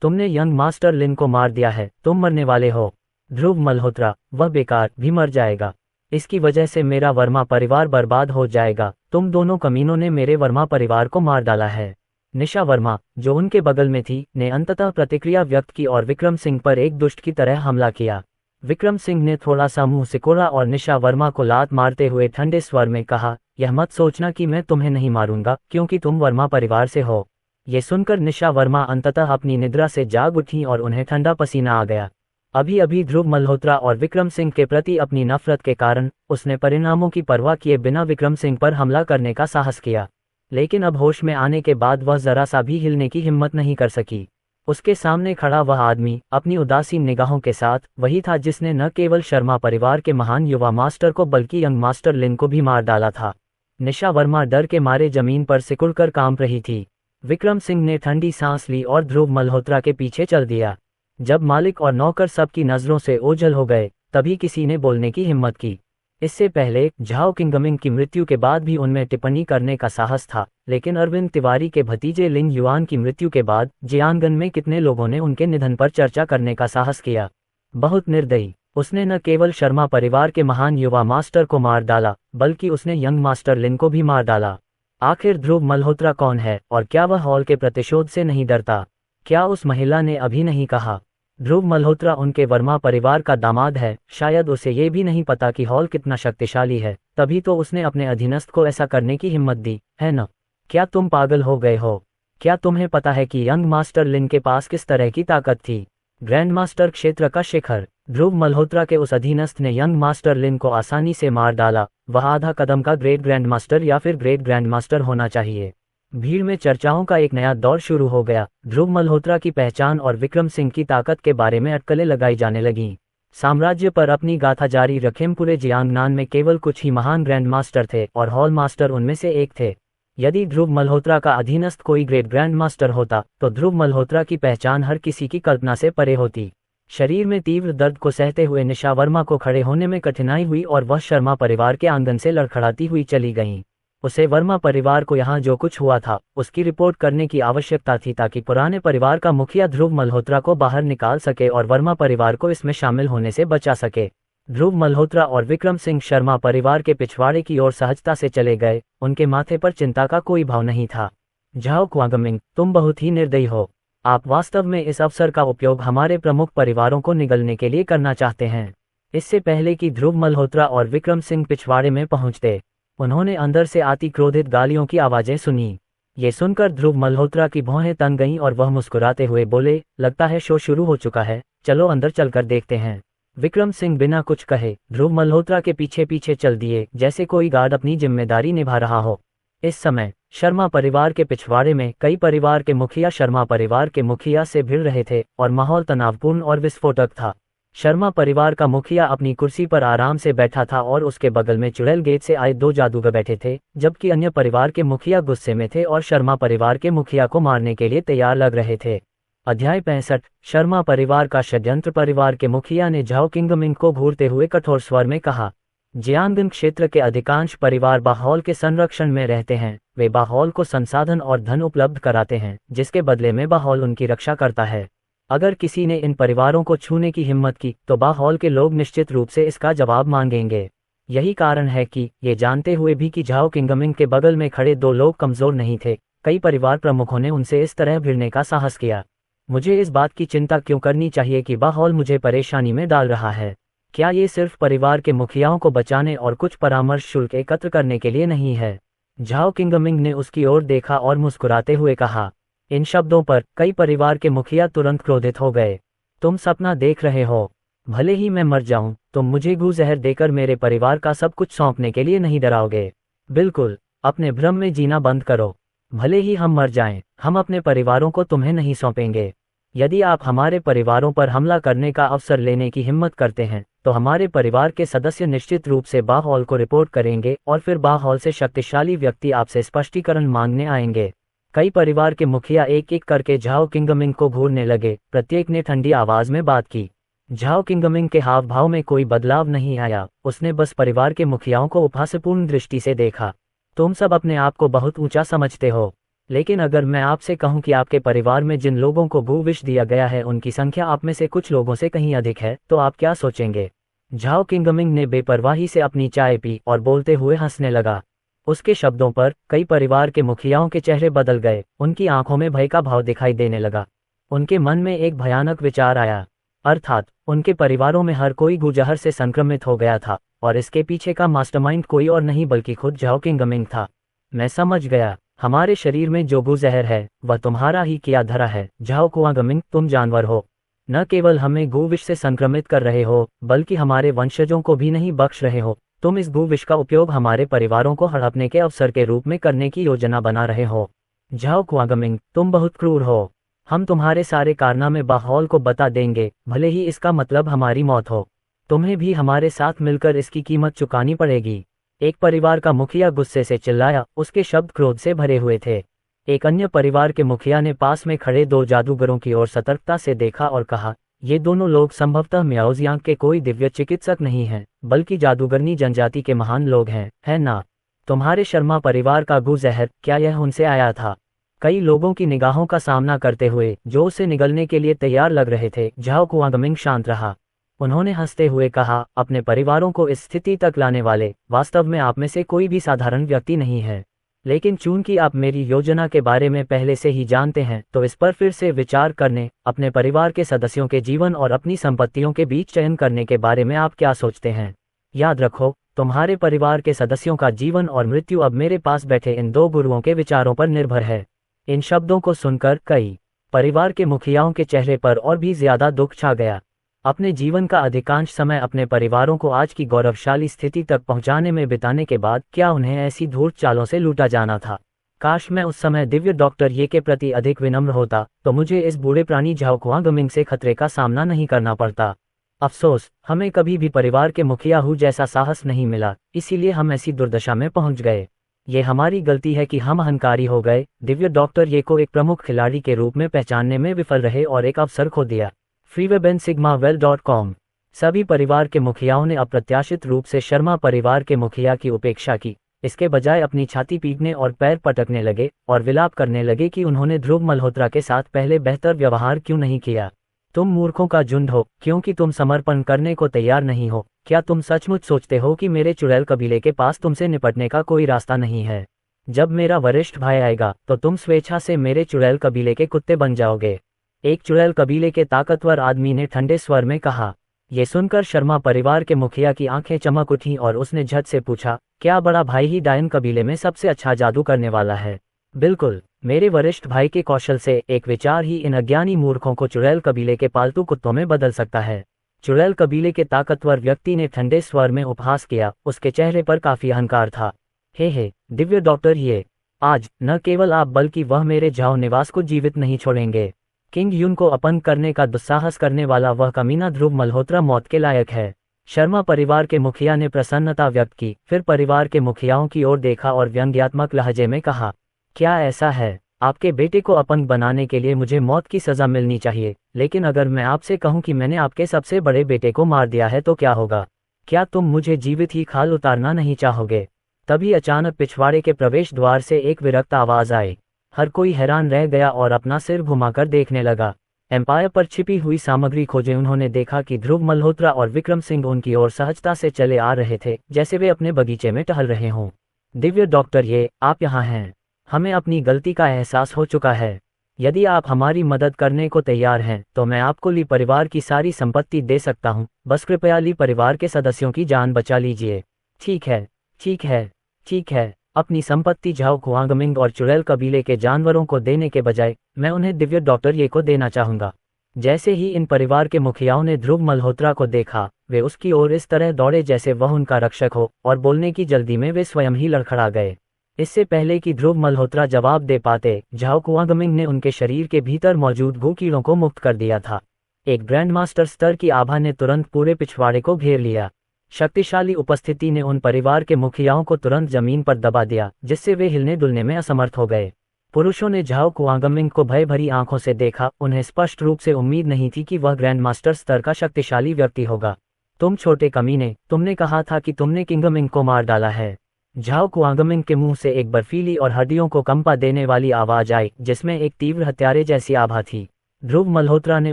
तुमने यंग मास्टर लिन को मार दिया है, तुम मरने वाले हो। ध्रुव मल्होत्रा, वह बेकार भी मर जाएगा। इसकी वजह से मेरा वर्मा परिवार बर्बाद हो जाएगा। तुम दोनों कमीनों ने मेरे वर्मा परिवार को मार डाला है। निशा वर्मा, जो उनके बगल में थी, ने अंततः प्रतिक्रिया व्यक्त की और विक्रम सिंह पर एक दुष्ट की तरह हमला किया। विक्रम सिंह ने थोड़ा सा मुंह सिकोड़ा और निशा वर्मा को लात मारते हुए ठंडे स्वर में कहा, यह मत सोचना कि मैं तुम्हें नहीं मारूंगा, क्योंकि तुम वर्मा परिवार से हो। ये सुनकर निशा वर्मा अंततः अपनी निद्रा से जाग उठी और उन्हें ठंडा पसीना आ गया। अभी अभी ध्रुव मल्होत्रा और विक्रम सिंह के प्रति अपनी नफरत के कारण उसने परिणामों की परवाह किए बिना विक्रम सिंह पर हमला करने का साहस किया, लेकिन अब होश में आने के बाद वह जरा सा भी हिलने की हिम्मत नहीं कर सकी। उसके सामने खड़ा वह आदमी अपनी उदासीन निगाहों के साथ वही था जिसने न केवल शर्मा परिवार के महान युवा मास्टर को बल्कि यंग मास्टर लिन को भी मार डाला था। निशा वर्मा डर के मारे जमीन पर सिकुड़कर कांप रही थी। विक्रम सिंह ने ठंडी सांस ली और ध्रुव मल्होत्रा के पीछे चल दिया। जब मालिक और नौकर सबकी नजरों से ओझल हो गए, तभी किसी ने बोलने की हिम्मत की। इससे पहले झाओ किंगमिंग की मृत्यु के बाद भी उनमें टिप्पणी करने का साहस था, लेकिन अरविंद तिवारी के भतीजे लिन युआन की मृत्यु के बाद जियानगन में कितने लोगों ने उनके निधन पर चर्चा करने का साहस किया। बहुत निर्दयी, उसने न केवल शर्मा परिवार के महान युवा मास्टर को मार डाला, बल्कि उसने यंग मास्टर लिन को भी मार डाला। आखिर ध्रुव मल्होत्रा कौन है और क्या वह हॉल के प्रतिशोध से नहीं डरता? क्या उस महिला ने अभी नहीं कहा? ध्रुव मल्होत्रा उनके वर्मा परिवार का दामाद है। शायद उसे ये भी नहीं पता कि हॉल कितना शक्तिशाली है, तभी तो उसने अपने अधीनस्थ को ऐसा करने की हिम्मत दी, है न? क्या तुम पागल हो गए हो? क्या तुम्हें पता है कि यंग मास्टर लिन के पास किस तरह की ताकत थी? ग्रैंड मास्टर क्षेत्र का शिखर। ध्रुव मल्होत्रा के उस अधीनस्थ ने यंग मास्टर लिन को आसानी से मार डाला। वह आधा कदम का ग्रेट ग्रैंड मास्टर या फिर ग्रेट ग्रैंड मास्टर होना चाहिए। भीड़ में चर्चाओं का एक नया दौर शुरू हो गया। ध्रुव मल्होत्रा की पहचान और विक्रम सिंह की ताकत के बारे में अटकलें लगाई जाने लगीं। साम्राज्य पर अपनी गाथा जारी रखें। पूरे जियांगनान में केवल कुछ ही महान ग्रैंड मास्टर थे और हॉल मास्टर उनमें से एक थे। यदि ध्रुव मल्होत्रा का अधीनस्थ कोई ग्रेट ग्रैंड मास्टर होता तो ध्रुव मल्होत्रा की पहचान हर किसी की कल्पना से परे होती। शरीर में तीव्र दर्द को सहते हुए निशा वर्मा को खड़े होने में कठिनाई हुई और वह शर्मा परिवार के आंगन से लड़खड़ाती हुई चली गईं। उसे वर्मा परिवार को यहाँ जो कुछ हुआ था उसकी रिपोर्ट करने की आवश्यकता थी, ताकि पुराने परिवार का मुखिया ध्रुव मल्होत्रा को बाहर निकाल सके और वर्मा परिवार को इसमें शामिल होने से बचा सके। ध्रुव मल्होत्रा और विक्रम सिंह शर्मा परिवार के पिछवाड़े की ओर सहजता से चले गए। उनके माथे पर चिंता का कोई भाव नहीं था। झाओ क्वांगमिंग, तुम बहुत ही निर्दयी हो। आप वास्तव में इस अवसर का उपयोग हमारे प्रमुख परिवारों को निगलने के लिए करना चाहते हैं। इससे पहले कि ध्रुव मल्होत्रा और विक्रम सिंह पिछवाड़े में पहुंचते, उन्होंने अंदर से आती क्रोधित गालियों की आवाजें सुनी। ये सुनकर ध्रुव मल्होत्रा की भौहें तन गईं और वह मुस्कुराते हुए बोले, लगता है शो शुरू हो चुका है, चलो अंदर चलकर देखते हैं। विक्रम सिंह बिना कुछ कहे ध्रुव मल्होत्रा के पीछे पीछे चल दिए, जैसे कोई गार्ड अपनी जिम्मेदारी निभा रहा हो। इस समय शर्मा परिवार के पिछवाड़े में कई परिवार के मुखिया शर्मा परिवार के मुखिया से भिड़ रहे थे और माहौल तनावपूर्ण और विस्फोटक था। शर्मा परिवार का मुखिया अपनी कुर्सी पर आराम से बैठा था और उसके बगल में चुड़ैल गेट से आए दो जादूगर बैठे थे, जबकि अन्य परिवार के मुखिया गुस्से में थे और शर्मा परिवार के मुखिया को मारने के लिए तैयार लग रहे थे। अध्याय 65। शर्मा परिवार का षड्यंत्र। परिवार के मुखिया ने झाओ किंगमिंग को घूरते हुए कठोर स्वर में कहा, जियांगन क्षेत्र के अधिकांश परिवार बाहौल के संरक्षण में रहते हैं। वे बाहौल को संसाधन और धन उपलब्ध कराते हैं, जिसके बदले में बाहौल उनकी रक्षा करता है। अगर किसी ने इन परिवारों को छूने की हिम्मत की तो बाहौल के लोग निश्चित रूप से इसका जवाब मांगेंगे। यही कारण है कि ये जानते हुए भी कि झाओ किंगमिंग के बगल में खड़े दो लोग कमजोर नहीं थे, कई परिवार प्रमुखों ने उनसे इस तरह भिड़ने का साहस किया। मुझे इस बात की चिंता क्यों करनी चाहिए कि बाहौल मुझे परेशानी में डाल रहा है? क्या ये सिर्फ परिवार के मुखियाओं को बचाने और कुछ परामर्श शुल्क एकत्र करने के लिए नहीं है? झाओ किंगमिंग ने उसकी ओर देखा और मुस्कुराते हुए कहा। इन शब्दों पर कई परिवार के मुखिया तुरंत क्रोधित हो गए। तुम सपना देख रहे हो? भले ही मैं मर जाऊं, तुम मुझे घू जहर देकर मेरे परिवार का सब कुछ सौंपने के लिए नहीं डराओगे। बिल्कुल, अपने भ्रम में जीना बंद करो। भले ही हम मर जाएं, हम अपने परिवारों को तुम्हें नहीं सौंपेंगे। यदि आप हमारे परिवारों पर हमला करने का अवसर लेने की हिम्मत करते हैं तो हमारे परिवार के सदस्य निश्चित रूप से बाहॉल को रिपोर्ट करेंगे और फिर बाहॉल से शक्तिशाली व्यक्ति आपसे स्पष्टीकरण मांगने आएंगे। कई परिवार के मुखिया एक एक करके झाओ किंगमिंग को घूरने लगे। प्रत्येक ने ठंडी आवाज में बात की। झाओ किंगमिंग के हाव भाव में कोई बदलाव नहीं आया। उसने बस परिवार के मुखियाओं को उपहासपूर्ण दृष्टि से देखा। तुम सब अपने आप को बहुत ऊंचा समझते हो, लेकिन अगर मैं आपसे कहूं कि आपके परिवार में जिन लोगों को भूविष दिया गया है उनकी संख्या आप में से कुछ लोगों से कहीं अधिक है, तो आप क्या सोचेंगे? झाओ किंगमिंग ने बेपरवाही से अपनी चाय पी और बोलते हुए हंसने लगा। उसके शब्दों पर कई परिवार के मुखियाओं के चेहरे बदल गए। उनकी आंखों में भय का भाव दिखाई देने लगा। उनके मन में एक भयानक विचार आया, अर्थात उनके परिवारों में हर कोई गुजहर से संक्रमित हो गया था और इसके पीछे का मास्टरमाइंड कोई और नहीं बल्कि खुद झाओ किंगमिंग था। मैं समझ गया। हमारे शरीर में जो गुजहर है वह तुम्हारा ही किया धरा है। झाओ किंगमिंग, तुम जानवर हो। न केवल हमें गुविष से संक्रमित कर रहे हो बल्कि हमारे वंशजों को भी नहीं बख्श रहे हो। तुम इस गुविष का उपयोग हमारे परिवारों को हड़पने के अवसर के रूप में करने की योजना बना रहे हो। झाओ किंगमिंग, तुम बहुत क्रूर हो। हम तुम्हारे सारे कारनामे बाहॉल को बता देंगे, भले ही इसका मतलब हमारी मौत हो। तुम्हें भी हमारे साथ मिलकर इसकी कीमत चुकानी पड़ेगी। एक परिवार का मुखिया गुस्से से चिल्लाया। उसके शब्द क्रोध से भरे हुए थे। एक अन्य परिवार के मुखिया ने पास में खड़े दो जादूगरों की ओर सतर्कता से देखा और कहा, ये दोनों लोग संभवतः म्याओजियांग के कोई दिव्य चिकित्सक नहीं हैं, बल्कि जादूगरनी जनजाति के महान लोग हैं, है ना? तुम्हारे शर्मा परिवार का गुजहर, क्या यह उनसे आया था? कई लोगों की निगाहों का सामना करते हुए जो उसे निगलने के लिए तैयार लग रहे थे, झाओ किंगमिंग शांत रहा। उन्होंने हंसते हुए कहा, अपने परिवारों को इस स्थिति तक लाने वाले वास्तव में आप में से कोई भी साधारण व्यक्ति नहीं है, लेकिन चूंकि आप मेरी योजना के बारे में पहले से ही जानते हैं तो इस पर फिर से विचार करने, अपने परिवार के सदस्यों के जीवन और अपनी संपत्तियों के बीच चयन करने के बारे में आप क्या सोचते हैं? याद रखो, तुम्हारे परिवार के सदस्यों का जीवन और मृत्यु अब मेरे पास बैठे इन दो गुरुओं के विचारों पर निर्भर है। इन शब्दों को सुनकर कई परिवार के मुखियाओं के चेहरे पर और भी ज्यादा दुख छा गया। अपने जीवन का अधिकांश समय अपने परिवारों को आज की गौरवशाली स्थिति तक पहुंचाने में बिताने के बाद क्या उन्हें ऐसी धूर्त चालों से लूटा जाना था? काश मैं उस समय दिव्य डॉक्टर ये के प्रति अधिक विनम्र होता तो मुझे इस बूढ़े प्राणी झाओ किंगमिंग से खतरे का सामना नहीं करना पड़ता। अफसोस, हमें कभी भी परिवार के मुखिया हु जैसा साहस नहीं मिला, इसीलिए हम ऐसी दुर्दशा में पहुंच गए। ये हमारी गलती है कि हम अहंकारी हो गए। दिव्य डॉक्टर ये को एक प्रमुख खिलाड़ी के रूप में पहचानने में विफल रहे और एक अवसर खो दिया। freewebensigmawell.com। सभी परिवार के मुखियाओं ने अप्रत्याशित रूप से शर्मा परिवार के मुखिया की उपेक्षा की। इसके बजाय अपनी छाती पीटने और पैर पटकने लगे और विलाप करने लगे कि उन्होंने ध्रुव मल्होत्रा के साथ पहले बेहतर व्यवहार क्यों नहीं किया। तुम मूर्खों का झुंड हो, क्योंकि तुम समर्पण करने को तैयार नहीं हो। क्या तुम सचमुच सोचते हो कि मेरे चुड़ैल कबीले के पास तुमसे निपटने का कोई रास्ता नहीं है? जब मेरा वरिष्ठ भाई आएगा तो तुम स्वेच्छा से मेरे चुड़ैल कबीले के कुत्ते बन जाओगे। एक चुड़ैल कबीले के ताकतवर आदमी ने ठंडे स्वर में कहा। ये सुनकर शर्मा परिवार के मुखिया की आंखें चमक उठीं और उसने झट से पूछा, क्या बड़ा भाई ही डायन कबीले में सबसे अच्छा जादू करने वाला है? बिल्कुल, मेरे वरिष्ठ भाई के कौशल से एक विचार ही इन अज्ञानी मूर्खों को चुड़ैल कबीले के पालतू कुत्तों में बदल सकता है। चुड़ैल कबीले के ताकतवर व्यक्ति ने ठंडे स्वर में उपहास किया। उसके चेहरे पर काफी अहंकार था। हे दिव्य डॉक्टर, ये आज न केवल आप बल्कि वह मेरे झाओ निवास को जीवित नहीं छोड़ेंगे। किंग यून को अपंग करने का दुस्साहस करने वाला वह कमीना ध्रुव मल्होत्रा मौत के लायक है। शर्मा परिवार के मुखिया ने प्रसन्नता व्यक्त की, फिर परिवार के मुखियाओं की ओर देखा और व्यंग्यात्मक लहजे में कहा, क्या ऐसा है? आपके बेटे को अपंग बनाने के लिए मुझे मौत की सजा मिलनी चाहिए, लेकिन अगर मैं आपसे कहूं कि मैंने आपके सबसे बड़े बेटे को मार दिया है तो क्या होगा? क्या तुम मुझे जीवित ही खाल उतारना नहीं चाहोगे? तभी अचानक पिछवाड़े के प्रवेश द्वार से एक विरक्त आवाज आई। हर कोई हैरान रह गया और अपना सिर घुमाकर देखने लगा। एम्पायर पर छिपी हुई सामग्री खोजे उन्होंने देखा कि ध्रुव मल्होत्रा और विक्रम सिंह उनकी ओर सहजता से चले आ रहे थे, जैसे वे अपने बगीचे में टहल रहे हों। दिव्य डॉक्टर, ये आप यहाँ हैं। हमें अपनी गलती का एहसास हो चुका है। यदि आप हमारी मदद करने को तैयार हैं तो मैं आपको ली परिवार की सारी संपत्ति दे सकता हूँ। बस कृपया ली परिवार के सदस्यों की जान बचा लीजिए। ठीक है, ठीक है, ठीक है। अपनी संपत्ति झाओ किंगमिंग और चुड़ैल कबीले के जानवरों को देने के बजाय मैं उन्हें दिव्य डॉक्टर ये को देना चाहूंगा। जैसे ही इन परिवार के मुखियाओं ने ध्रुव मल्होत्रा को देखा, वे उसकी ओर इस तरह दौड़े जैसे वह उनका रक्षक हो, और बोलने की जल्दी में वे स्वयं ही लड़खड़ा गए। इससे पहले कि ध्रुव मल्होत्रा जवाब दे पाते, झाओ कुआंगमिंग ने उनके शरीर के भीतर मौजूद भू कीड़ों को मुक्त कर दिया था। एक ग्रैंडमास्टर स्तर की आभा ने तुरंत पूरे पिछवाड़े को घेर लिया। शक्तिशाली उपस्थिति ने उन परिवार के मुखियाओं को तुरंत जमीन पर दबा दिया, जिससे वे हिलने डुलने में असमर्थ हो गए। पुरुषों ने झाओ कुआंगमिंग को भय भरी आंखों से देखा। उन्हें स्पष्ट रूप से उम्मीद नहीं थी कि वह ग्रैंडमास्टर स्तर का शक्तिशाली व्यक्ति होगा। तुम छोटे कमीने, तुमने कहा था कि तुमने किंगमिंग को मार डाला है। झाओ कुआंगमिंग के मुंह से एक बर्फीली और हड्डियों को कंपा देने वाली आवाज आई, जिसमें एक तीव्र हत्यारे जैसी आभा थी। ध्रुव मल्होत्रा ने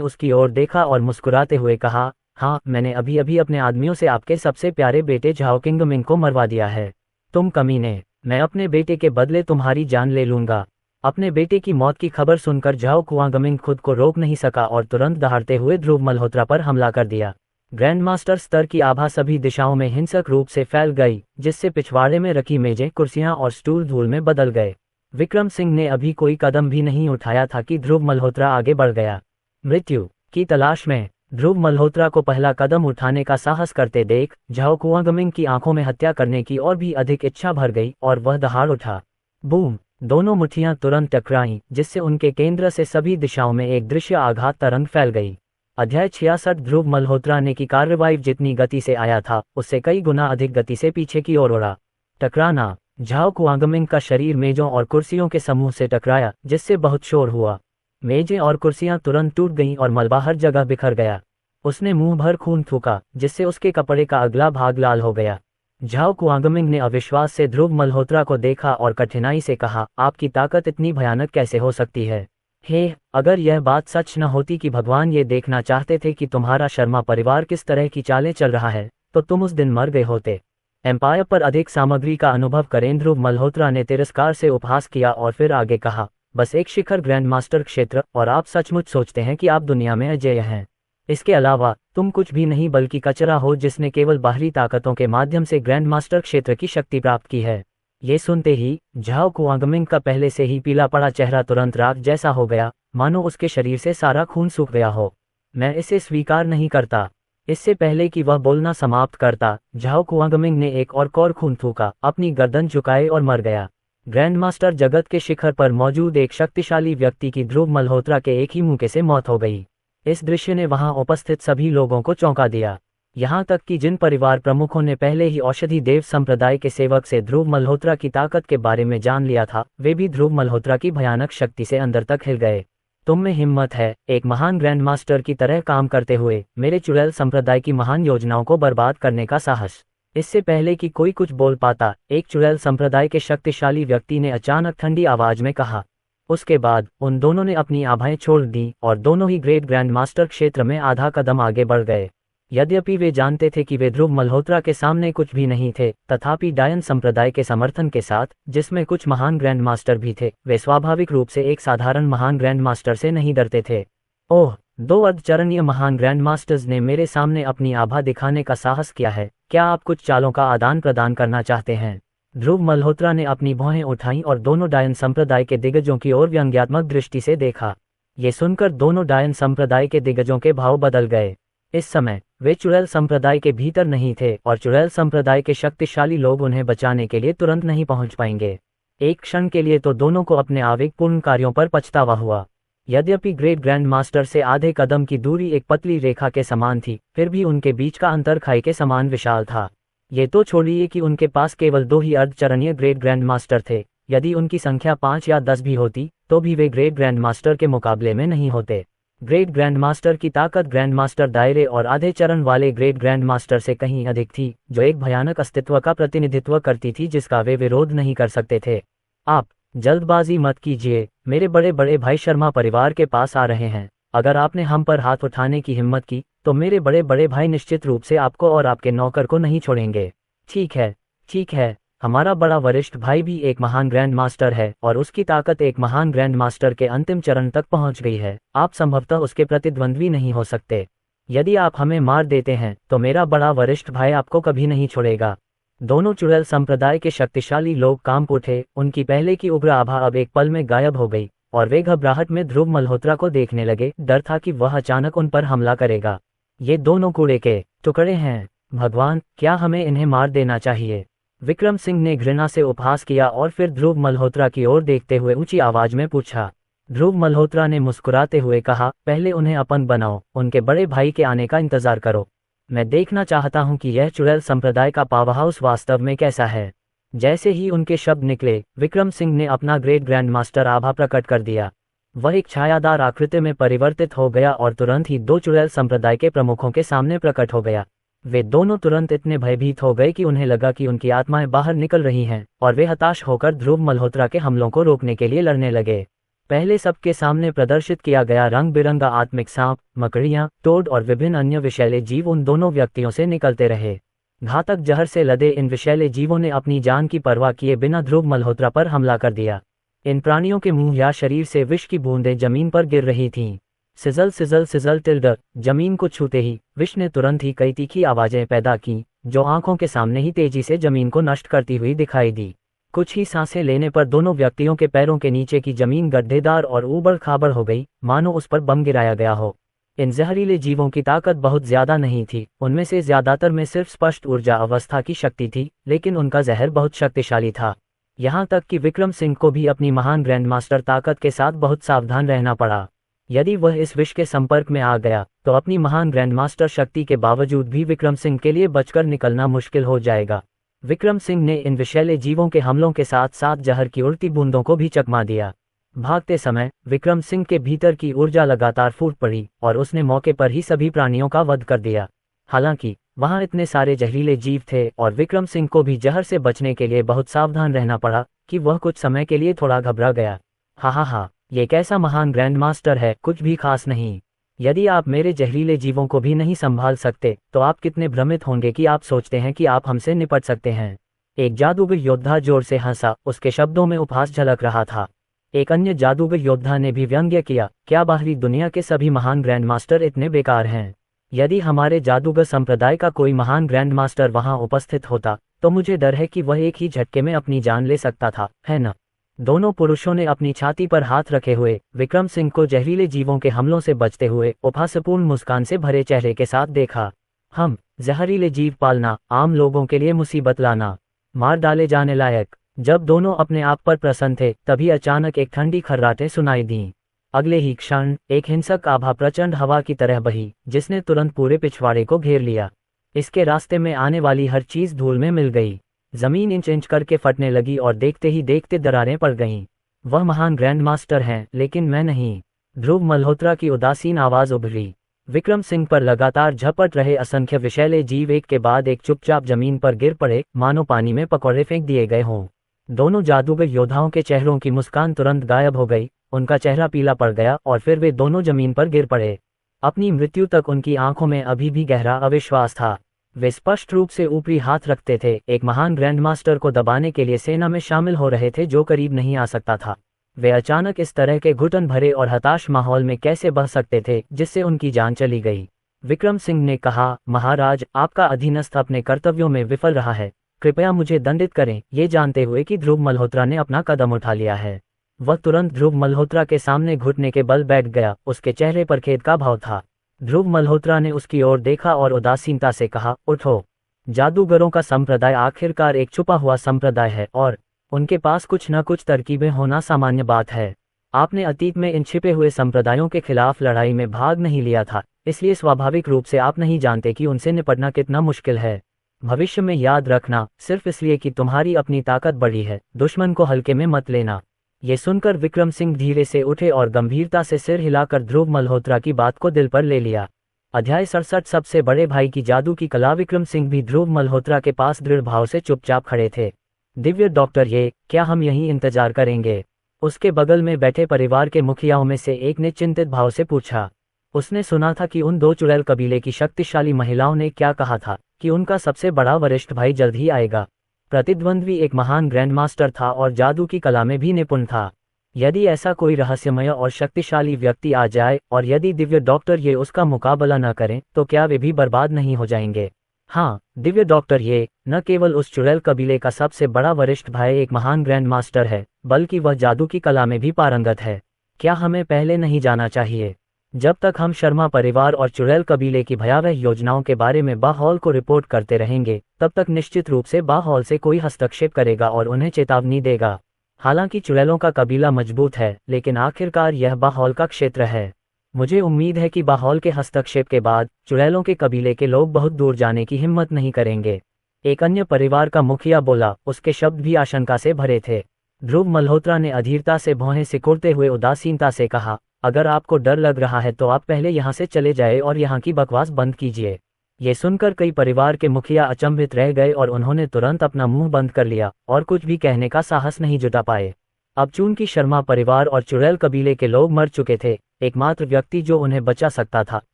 उसकी ओर देखा और मुस्कुराते हुए कहा, हाँ, मैंने अभी अभी अपने आदमियों से आपके सबसे प्यारे बेटे झाओ किंगमिंग को मरवा दिया है। तुम कमीने, मैं अपने बेटे के बदले तुम्हारी जान ले लूंगा। अपने बेटे की मौत की खबर सुनकर झाओ कुआंगमिंग खुद को रोक नहीं सका और तुरंत दहाड़ते हुए ध्रुव मल्होत्रा पर हमला कर दिया। ग्रैंडमास्टर स्तर की आभा सभी दिशाओं में हिंसक रूप से फैल गई, जिससे पिछवाड़े में रखी मेजें, कुर्सियां और स्टूल धूल में बदल गए। विक्रम सिंह ने अभी कोई कदम भी नहीं उठाया था कि ध्रुव मल्होत्रा आगे बढ़ गया। मृत्यु की तलाश में ध्रुव मल्होत्रा को पहला कदम उठाने का साहस करते देख झाओ कुआंगमिंग की आंखों में हत्या करने की और भी अधिक इच्छा भर गई और वह दहाड़ उठा। बूम! दोनों मुट्ठियां तुरंत टकराईं, जिससे उनके केंद्र से सभी दिशाओं में एक दृश्य आघात तरंग फैल गई। अध्याय 66। ध्रुव मल्होत्रा ने की कार्रवाई जितनी गति से आया था, उससे कई गुना अधिक गति से पीछे की ओर उड़ा। टकराना! झाओ कुआंगमिंग का शरीर मेजों और कुर्सियों के समूह से टकराया, जिससे बहुत शोर हुआ। मेजें और कुर्सियां तुरंत टूट गईं और मलबा हर जगह बिखर गया। उसने मुंह भर खून थूका, जिससे उसके कपड़े का अगला भाग लाल हो गया। झाओ कुआंगमिंग ने अविश्वास से ध्रुव मल्होत्रा को देखा और कठिनाई से कहा, आपकी ताकत इतनी भयानक कैसे हो सकती है? हे, अगर यह बात सच न होती कि भगवान ये देखना चाहते थे कि तुम्हारा शर्मा परिवार किस तरह की चालें चल रहा है, तो तुम उस दिन मर गए होते। एम्पायर पर अधिक सामग्री का अनुभव करें। ध्रुव मल्होत्रा ने तिरस्कार से उपहास किया और फिर आगे कहा, बस एक शिखर ग्रैंडमास्टर क्षेत्र, और आप सचमुच सोचते हैं कि आप दुनिया में अजेय हैं। इसके अलावा तुम कुछ भी नहीं बल्कि कचरा हो जिसने केवल बाहरी ताकतों के माध्यम से ग्रैंडमास्टर क्षेत्र की शक्ति प्राप्त की है। ये सुनते ही झाओ कुआंगमिंग का पहले से ही पीला पड़ा चेहरा तुरंत राख जैसा हो गया, मानो उसके शरीर से सारा खून सूख गया हो। मैं इसे स्वीकार नहीं करता। इससे पहले कि वह बोलना समाप्त करता, झाओ कुआंगमिंग ने एक और खून थूका, अपनी गर्दन झुकाए और मर गया। ग्रैंडमास्टर जगत के शिखर पर मौजूद एक शक्तिशाली व्यक्ति की ध्रुव मल्होत्रा के एक ही मुक्के से मौत हो गई। इस दृश्य ने वहां उपस्थित सभी लोगों को चौंका दिया। यहां तक कि जिन परिवार प्रमुखों ने पहले ही औषधि देव संप्रदाय के सेवक से ध्रुव मल्होत्रा की ताकत के बारे में जान लिया था, वे भी ध्रुव मल्होत्रा की भयानक शक्ति से अंदर तक हिल गए। तुम में हिम्मत है, एक महान ग्रैंडमास्टर की तरह काम करते हुए मेरे चुड़ैल संप्रदाय की महान योजनाओं को बर्बाद करने का साहस। इससे पहले कि कोई कुछ बोल पाता, एक चुड़ैल संप्रदाय के शक्तिशाली व्यक्ति ने अचानक ठंडी आवाज में कहा। उसके बाद उन दोनों ने अपनी आभाएं छोड़ दी और दोनों ही ग्रेट ग्रैंडमास्टर क्षेत्र में आधा कदम आगे बढ़ गए। यद्यपि वे जानते थे कि वे ध्रुव मल्होत्रा के सामने कुछ भी नहीं थे, तथापि डायन संप्रदाय के समर्थन के साथ, जिसमें कुछ महान ग्रैंडमास्टर भी थे, वे स्वाभाविक रूप से एक साधारण महान ग्रैंडमास्टर से नहीं डरते थे। ओह, 2 अर्धचरणीय महान ग्रैंडमास्टर्स ने मेरे सामने अपनी आभा दिखाने का साहस किया है। क्या आप कुछ चालों का आदान प्रदान करना चाहते हैं? ध्रुव मल्होत्रा ने अपनी भौहें उठाईं और दोनों डायन संप्रदाय के दिग्गजों की ओर व्यंग्यात्मक दृष्टि से देखा। ये सुनकर दोनों डायन संप्रदाय के दिग्गजों के भाव बदल गए। इस समय वे चुड़ैल संप्रदाय के भीतर नहीं थे और चुड़ैल संप्रदाय के शक्तिशाली लोग उन्हें बचाने के लिए तुरंत नहीं पहुंच पाएंगे। एक क्षण के लिए तो दोनों को अपने आवेगपूर्ण कार्यों पर पछतावा हुआ। यद्यपि ग्रेट ग्रैंड मास्टर से आधे कदम की दूरी एक पतली रेखा के समान थी, फिर भी उनके बीच का अंतर खाई के समान विशाल था। ये तो छोड़िए कि उनके पास केवल 2 ही अर्धचरणीय ग्रेट ग्रैंड मास्टर थे। यदि उनकी संख्या 5 या 10 भी होती, तो भी वे ग्रेट ग्रैंड मास्टर के मुकाबले में नहीं होते। ग्रेट ग्रैंड मास्टर की ताकत ग्रैंड मास्टर दायरे और आधे चरण वाले ग्रेट ग्रैंड मास्टर से कहीं अधिक थी, जो एक भयानक अस्तित्व का प्रतिनिधित्व करती थी जिसका वे विरोध नहीं कर सकते थे। आप जल्दबाजी मत कीजिए, मेरे बड़े बड़े भाई शर्मा परिवार के पास आ रहे हैं। अगर आपने हम पर हाथ उठाने की हिम्मत की, तो मेरे बड़े बड़े भाई निश्चित रूप से आपको और आपके नौकर को नहीं छोड़ेंगे। ठीक है, हमारा बड़ा वरिष्ठ भाई भी एक महान ग्रैंड मास्टर है और उसकी ताकत एक महान ग्रैंड मास्टर के अंतिम चरण तक पहुंच गई है। आप संभवतः उसके प्रतिद्वंद्वी नहीं हो सकते। यदि आप हमें मार देते हैं, तो मेरा बड़ा वरिष्ठ भाई आपको कभी नहीं छोड़ेगा। दोनों चुड़ैल संप्रदाय के शक्तिशाली लोग कांप उठे। उनकी पहले की उग्र आभा अब एक पल में गायब हो गई और वे घबराहट में ध्रुव मल्होत्रा को देखने लगे। डर था कि वह अचानक उन पर हमला करेगा। ये दोनों कूड़े के टुकड़े हैं। भगवान, क्या हमें इन्हें मार देना चाहिए? विक्रम सिंह ने घृणा से उपहास किया और फिर ध्रुव मल्होत्रा की ओर देखते हुए ऊंची आवाज में पूछा। ध्रुव मल्होत्रा ने मुस्कुराते हुए कहा, पहले उन्हें अपन बनाओ, उनके बड़े भाई के आने का इंतजार करो। मैं देखना चाहता हूं कि यह चुड़ैल संप्रदाय का पावर हाउस वास्तव में कैसा है। जैसे ही उनके शब्द निकले, विक्रम सिंह ने अपना ग्रेट ग्रैंड मास्टर आभा प्रकट कर दिया। वह एक छायादार आकृति में परिवर्तित हो गया और तुरंत ही दो चुड़ैल संप्रदाय के प्रमुखों के सामने प्रकट हो गया। वे दोनों तुरंत इतने भयभीत हो गए कि उन्हें लगा कि उनकी आत्माएं बाहर निकल रही हैं, और वे हताश होकर ध्रुव मल्होत्रा के हमलों को रोकने के लिए लड़ने लगे। पहले सबके सामने प्रदर्शित किया गया रंग बिरंगा आत्मिक सांप, मकड़ियां, टोड और विभिन्न अन्य विषैले जीव उन दोनों व्यक्तियों से निकलते रहे। घातक जहर से लदे इन विषैले जीवों ने अपनी जान की परवाह किए बिना ध्रुव मल्होत्रा पर हमला कर दिया। इन प्राणियों के मुंह या शरीर से विष की बूंदें जमीन पर गिर रही थीं। सिजल सिजल सिजल टिल्डर। जमीन को छूते ही विष ने तुरंत ही कई तीखी आवाजें पैदा की, जो आंखों के सामने ही तेजी से जमीन को नष्ट करती हुई दिखाई दी। कुछ ही सांसें लेने पर दोनों व्यक्तियों के पैरों के नीचे की जमीन गड्ढेदार और ऊबड़ खाबड़ हो गई, मानो उस पर बम गिराया गया हो। इन जहरीले जीवों की ताकत बहुत ज्यादा नहीं थी, उनमें से ज्यादातर में सिर्फ स्पष्ट ऊर्जा अवस्था की शक्ति थी, लेकिन उनका जहर बहुत शक्तिशाली था। यहाँ तक कि विक्रम सिंह को भी अपनी महान ग्रैंड मास्टर ताकत के साथ बहुत सावधान रहना पड़ा। यदि वह इस विष के संपर्क में आ गया तो अपनी महान ग्रैंड मास्टर शक्ति के बावजूद भी विक्रम सिंह के लिए बचकर निकलना मुश्किल हो जाएगा। विक्रम सिंह ने इन विषैले जीवों के हमलों के साथ साथ जहर की उड़ती बूंदों को भी चकमा दिया। भागते समय विक्रम सिंह के भीतर की ऊर्जा लगातार फूट पड़ी और उसने मौके पर ही सभी प्राणियों का वध कर दिया। हालांकि वहां इतने सारे जहरीले जीव थे और विक्रम सिंह को भी जहर से बचने के लिए बहुत सावधान रहना पड़ा कि वह कुछ समय के लिए थोड़ा घबरा गया। हा, ये कैसा महान ग्रैंड मास्टर है, कुछ भी खास नहीं। यदि आप मेरे जहरीले जीवों को भी नहीं संभाल सकते तो आप कितने भ्रमित होंगे कि आप सोचते हैं कि आप हमसे निपट सकते हैं। एक जादूगर योद्धा जोर से हंसा, उसके शब्दों में उपहास झलक रहा था। एक अन्य जादूगर योद्धा ने भी व्यंग्य किया, क्या बाहरी दुनिया के सभी महान ग्रैंड मास्टर इतने बेकार हैं? यदि हमारे जादूगर संप्रदाय का कोई महान ग्रैंड मास्टर वहां उपस्थित होता तो मुझे डर है कि वह एक ही झटके में अपनी जान ले सकता था, है न? दोनों पुरुषों ने अपनी छाती पर हाथ रखे हुए विक्रम सिंह को जहरीले जीवों के हमलों से बचते हुए उपहासपूर्ण मुस्कान से भरे चेहरे के साथ देखा। हम जहरीले जीव पालना, आम लोगों के लिए मुसीबत लाना, मार डाले जाने लायक। जब दोनों अपने आप पर प्रसन्न थे तभी अचानक एक ठंडी खर्राटें सुनाई दीं। अगले ही क्षण एक हिंसक आभा प्रचंड हवा की तरह बही, जिसने तुरंत पूरे पिछवाड़े को घेर लिया। इसके रास्ते में आने वाली हर चीज धूल में मिल गई। जमीन इंच इंच करके फटने लगी और देखते ही देखते दरारें पड़ गईं। वह महान ग्रैंड मास्टर हैं, लेकिन मैं नहीं। ध्रुव मल्होत्रा की उदासीन आवाज उभरी। विक्रम सिंह पर लगातार झपट रहे असंख्य विषैले जीव एक के बाद एक चुपचाप जमीन पर गिर पड़े, मानो पानी में पकौड़े फेंक दिए गए हों। दोनों जादूगर योद्धाओं के चेहरों की मुस्कान तुरंत गायब हो गई, उनका चेहरा पीला पड़ गया और फिर वे दोनों जमीन पर गिर पड़े। अपनी मृत्यु तक उनकी आंखों में अभी भी गहरा अविश्वास था। वे स्पष्ट रूप से ऊपरी हाथ रखते थे, एक महान ग्रैंड मास्टर को दबाने के लिए सेना में शामिल हो रहे थे जो करीब नहीं आ सकता था। वे अचानक इस तरह के घुटन भरे और हताश माहौल में कैसे बह सकते थे जिससे उनकी जान चली गई। विक्रम सिंह ने कहा, महाराज, आपका अधीनस्थ अपने कर्तव्यों में विफल रहा है, कृपया मुझे दंडित करें। ये जानते हुए कि ध्रुव मल्होत्रा ने अपना कदम उठा लिया है, वह तुरंत ध्रुव मल्होत्रा के सामने घुटने के बल बैठ गया। उसके चेहरे पर खेद का भाव था। ध्रुव मल्होत्रा ने उसकी ओर देखा और उदासीनता से कहा, उठो। जादूगरों का संप्रदाय आखिरकार एक छुपा हुआ संप्रदाय है और उनके पास कुछ न कुछ तरकीबें होना सामान्य बात है। आपने अतीत में इन छिपे हुए संप्रदायों के खिलाफ लड़ाई में भाग नहीं लिया था, इसलिए स्वाभाविक रूप से आप नहीं जानते कि उनसे निपटना कितना मुश्किल है। भविष्य में याद रखना, सिर्फ इसलिए कि तुम्हारी अपनी ताकत बड़ी है, दुश्मन को हल्के में मत लेना। ये सुनकर विक्रम सिंह धीरे से उठे और गंभीरता से सिर हिलाकर ध्रुव मल्होत्रा की बात को दिल पर ले लिया। अध्याय 67। सबसे बड़े भाई की जादू की कला। विक्रम सिंह भी ध्रुव मल्होत्रा के पास दृढ़ भाव से चुपचाप खड़े थे। दिव्य डॉक्टर, ये क्या हम यहीं इंतजार करेंगे? उसके बगल में बैठे परिवार के मुखियाओं में से एक ने चिंतित भाव से पूछा। उसने सुना था कि उन दो चुड़ैल कबीले की शक्तिशाली महिलाओं ने क्या कहा था कि उनका सबसे बड़ा वरिष्ठ भाई जल्द ही आएगा। प्रतिद्वंद्वी एक महान ग्रैंड मास्टर था और जादू की कला में भी निपुण था। यदि ऐसा कोई रहस्यमय और शक्तिशाली व्यक्ति आ जाए और यदि दिव्य डॉक्टर ये उसका मुकाबला न करें तो क्या वे भी बर्बाद नहीं हो जाएंगे? हाँ, दिव्य डॉक्टर, ये न केवल उस चुड़ैल कबीले का सबसे बड़ा वरिष्ठ भाई एक महान ग्रैंड मास्टर है, बल्कि वह जादू की कला में भी पारंगत है। क्या हमें पहले नहीं जाना चाहिए? जब तक हम शर्मा परिवार और चुड़ैल कबीले की भयावह योजनाओं के बारे में बाहौल को रिपोर्ट करते रहेंगे, तब तक निश्चित रूप से बाहौल से कोई हस्तक्षेप करेगा और उन्हें चेतावनी देगा। हालांकि चुड़ैलों का कबीला मजबूत है, लेकिन आखिरकार यह बाहौल का क्षेत्र है। मुझे उम्मीद है कि बाहौल के हस्तक्षेप के बाद चुड़ैलों के कबीले के लोग बहुत दूर जाने की हिम्मत नहीं करेंगे। एक अन्य परिवार का मुखिया बोला, उसके शब्द भी आशंका से भरे थे। ध्रुव मल्होत्रा ने अधीरता से भौहें सिकुड़ते हुए उदासीनता से कहा, अगर आपको डर लग रहा है तो आप पहले यहाँ से चले जाए और यहाँ की बकवास बंद कीजिए। ये सुनकर कई परिवार के मुखिया अचंभित रह गए और उन्होंने तुरंत अपना मुंह बंद कर लिया और कुछ भी कहने का साहस नहीं जुटा पाए। अब चूंकि शर्मा परिवार और चुड़ैल कबीले के लोग मर चुके थे, एकमात्र व्यक्ति जो उन्हें बचा सकता था,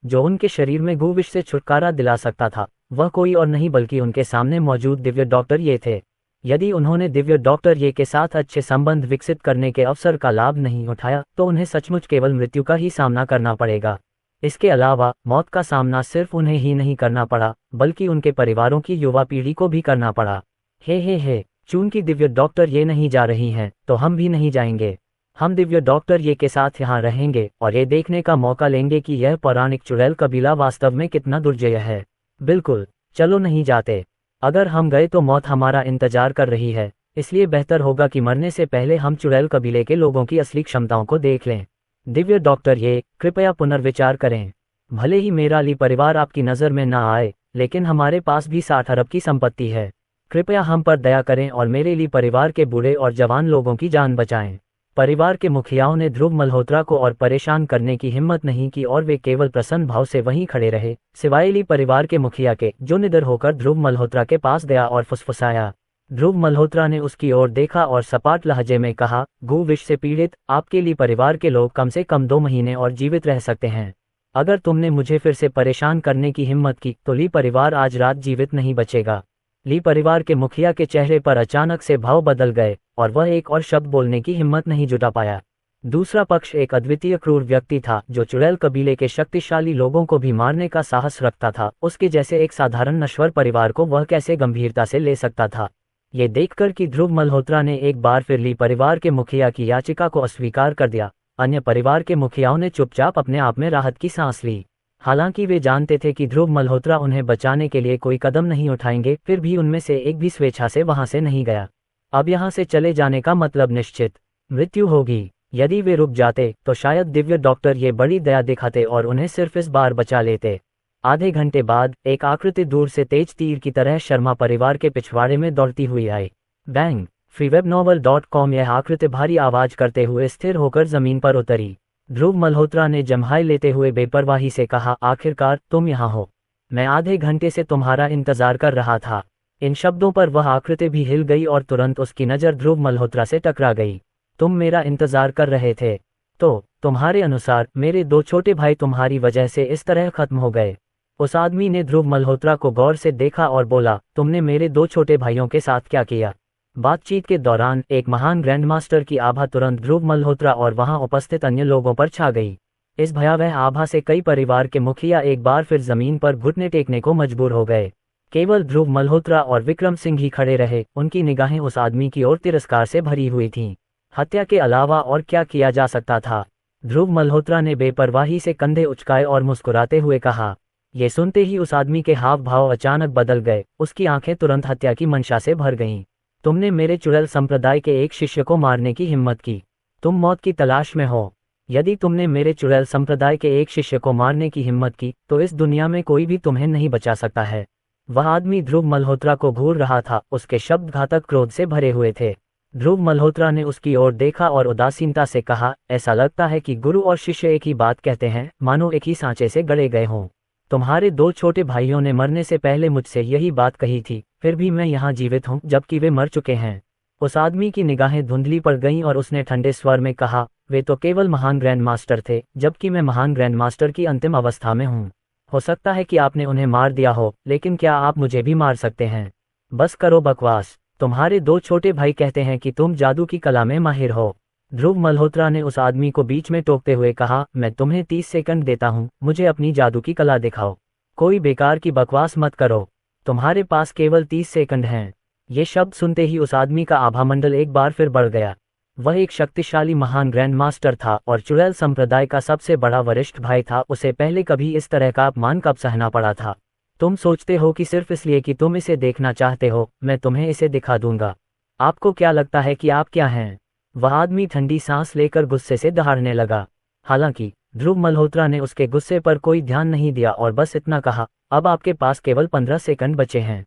जो उनके शरीर में गूविश से छुटकारा दिला सकता था, वह कोई और नहीं बल्कि उनके सामने मौजूद दिव्य डॉक्टर ये थे। यदि उन्होंने दिव्य डॉक्टर ये के साथ अच्छे संबंध विकसित करने के अवसर का लाभ नहीं उठाया तो उन्हें सचमुच केवल मृत्यु का ही सामना करना पड़ेगा। इसके अलावा मौत का सामना सिर्फ उन्हें ही नहीं करना पड़ा, बल्कि उनके परिवारों की युवा पीढ़ी को भी करना पड़ा। हे, चूंकि दिव्य डॉक्टर ये नहीं जा रही हैं, तो हम भी नहीं जाएंगे। हम दिव्य डॉक्टर ये के साथ यहाँ रहेंगे और ये देखने का मौका लेंगे कि यह पौराणिक चुड़ैल कबीला वास्तव में कितना दुर्जय है। बिल्कुल, चलो नहीं जाते। अगर हम गए तो मौत हमारा इंतजार कर रही है, इसलिए बेहतर होगा कि मरने से पहले हम चुड़ैल कबीले के लोगों की असली क्षमताओं को देख लें। दिव्य डॉक्टर ये, कृपया पुनर्विचार करें। भले ही मेरा ली परिवार आपकी नज़र में ना आए, लेकिन हमारे पास भी 60 अरब की संपत्ति है। कृपया हम पर दया करें और मेरे ली परिवार के बूढ़े और जवान लोगों की जान बचाएं। परिवार के मुखियाओं ने ध्रुव मल्होत्रा को और परेशान करने की हिम्मत नहीं की और वे केवल प्रसन्न भाव से वहीं खड़े रहे, सिवाय ली परिवार के मुखिया के, जो निडर होकर ध्रुव मल्होत्रा के पास गया और फुसफुसाया। ध्रुव मल्होत्रा ने उसकी ओर देखा और सपाट लहजे में कहा, गूविश से पीड़ित आपके ली परिवार के लोग कम से कम 2 महीने और जीवित रह सकते हैं। अगर तुमने मुझे फिर से परेशान करने की हिम्मत की तो ली परिवार आज रात जीवित नहीं बचेगा। ली परिवार के मुखिया के चेहरे पर अचानक से भाव बदल गए और वह एक और शब्द बोलने की हिम्मत नहीं जुटा पाया। दूसरा पक्ष एक अद्वितीय क्रूर व्यक्ति था जो चुड़ैल कबीले के शक्तिशाली लोगों को भी मारने का साहस रखता था। उसके जैसे एक साधारण नश्वर परिवार को वह कैसे गंभीरता से ले सकता था। ये देखकर कि ध्रुव मल्होत्रा ने एक बार फिर ली परिवार के मुखिया की याचिका को अस्वीकार कर दिया, अन्य परिवार के मुखियाओं ने चुपचाप अपने आप में राहत की सांस ली। हालांकि वे जानते थे कि ध्रुव मल्होत्रा उन्हें बचाने के लिए कोई कदम नहीं उठाएंगे, फिर भी उनमें से एक भी स्वेच्छा से वहां से नहीं गया। अब यहाँ से चले जाने का मतलब निश्चित मृत्यु होगी। यदि वे रुक जाते तो शायद दिव्य डॉक्टर ये बड़ी दया दिखाते और उन्हें सिर्फ इस बार बचा लेते। आधे घंटे बाद एक आकृति दूर से तेज तीर की तरह शर्मा परिवार के पिछवाड़े में दौड़ती हुई आई। बैंग! freewebnovel.com। यह आकृति भारी आवाज करते हुए स्थिर होकर जमीन पर उतरी। ध्रुव मल्होत्रा ने जम्हाई लेते हुए बेपरवाही से कहा, आखिरकार तुम यहाँ हो। मैं आधे घंटे से तुम्हारा इंतजार कर रहा था। इन शब्दों पर वह आकृति भी हिल गई और तुरंत उसकी नज़र ध्रुव मल्होत्रा से टकरा गई। तुम मेरा इंतजार कर रहे थे? तो तुम्हारे अनुसार मेरे 2 छोटे भाई तुम्हारी वजह से इस तरह खत्म हो गए? उस आदमी ने ध्रुव मल्होत्रा को गौर से देखा और बोला, तुमने मेरे 2 छोटे भाइयों के साथ क्या किया? बातचीत के दौरान एक महान ग्रैंडमास्टर की आभा तुरंत ध्रुव मल्होत्रा और वहां उपस्थित अन्य लोगों पर छा गई। इस भयावह आभा से कई परिवार के मुखिया एक बार फिर जमीन पर घुटने टेकने को मजबूर हो गए। केवल ध्रुव मल्होत्रा और विक्रम सिंह ही खड़े रहे। उनकी निगाहें उस आदमी की ओर तिरस्कार से भरी हुई थीं। हत्या के अलावा और क्या किया जा सकता था? ध्रुव मल्होत्रा ने बेपरवाही से कंधे उचकाए और मुस्कुराते हुए कहा। ये सुनते ही उस आदमी के हाव भाव अचानक बदल गए। उसकी आंखें तुरंत हत्या की मंशा से भर गईं। तुमने मेरे चुड़ैल संप्रदाय के एक शिष्य को मारने की हिम्मत की। तुम मौत की तलाश में हो। यदि तुमने मेरे चुड़ैल संप्रदाय के एक शिष्य को मारने की हिम्मत की तो इस दुनिया में कोई भी तुम्हें नहीं बचा सकता है। वह आदमी ध्रुव मल्होत्रा को घूर रहा था। उसके शब्द घातक क्रोध से भरे हुए थे। ध्रुव मल्होत्रा ने उसकी ओर देखा और उदासीनता से कहा, ऐसा लगता है कि गुरु और शिष्य एक ही बात कहते हैं, मानो एक ही सांचे से गड़े गए हों। तुम्हारे 2 छोटे भाइयों ने मरने से पहले मुझसे यही बात कही थी, फिर भी मैं यहाँ जीवित हूँ जबकि वे मर चुके हैं। उस आदमी की निगाहें धुंधली पड़ गईं और उसने ठंडे स्वर में कहा, वे तो केवल महान ग्रैंड मास्टर थे, जबकि मैं महान ग्रैंड मास्टर की अंतिम अवस्था में हूँ। हो सकता है कि आपने उन्हें मार दिया हो, लेकिन क्या आप मुझे भी मार सकते हैं? बस करो बकवास। तुम्हारे 2 छोटे भाई कहते हैं कि तुम जादू की कला में माहिर हो। ध्रुव मल्होत्रा ने उस आदमी को बीच में टोकते हुए कहा, मैं तुम्हें 30 सेकंड देता हूँ, मुझे अपनी जादू की कला दिखाओ। कोई बेकार की बकवास मत करो। तुम्हारे पास केवल 30 सेकंड हैं। ये शब्द सुनते ही उस आदमी का आभामंडल एक बार फिर बढ़ गया। वह एक शक्तिशाली महान ग्रैंड मास्टर था और चुड़ैल संप्रदाय का सबसे बड़ा वरिष्ठ भाई था। उसे पहले कभी इस तरह का अपमान कब सहना पड़ा था? तुम सोचते हो कि सिर्फ इसलिए कि तुम इसे देखना चाहते हो, मैं तुम्हें इसे दिखा दूंगा। आपको क्या लगता है कि आप क्या हैं? वह आदमी ठंडी सांस लेकर गुस्से से दहाड़ने लगा। हालांकि ध्रुव मल्होत्रा ने उसके गुस्से पर कोई ध्यान नहीं दिया और बस इतना कहा, अब आपके पास केवल 15 सेकंड बचे हैं।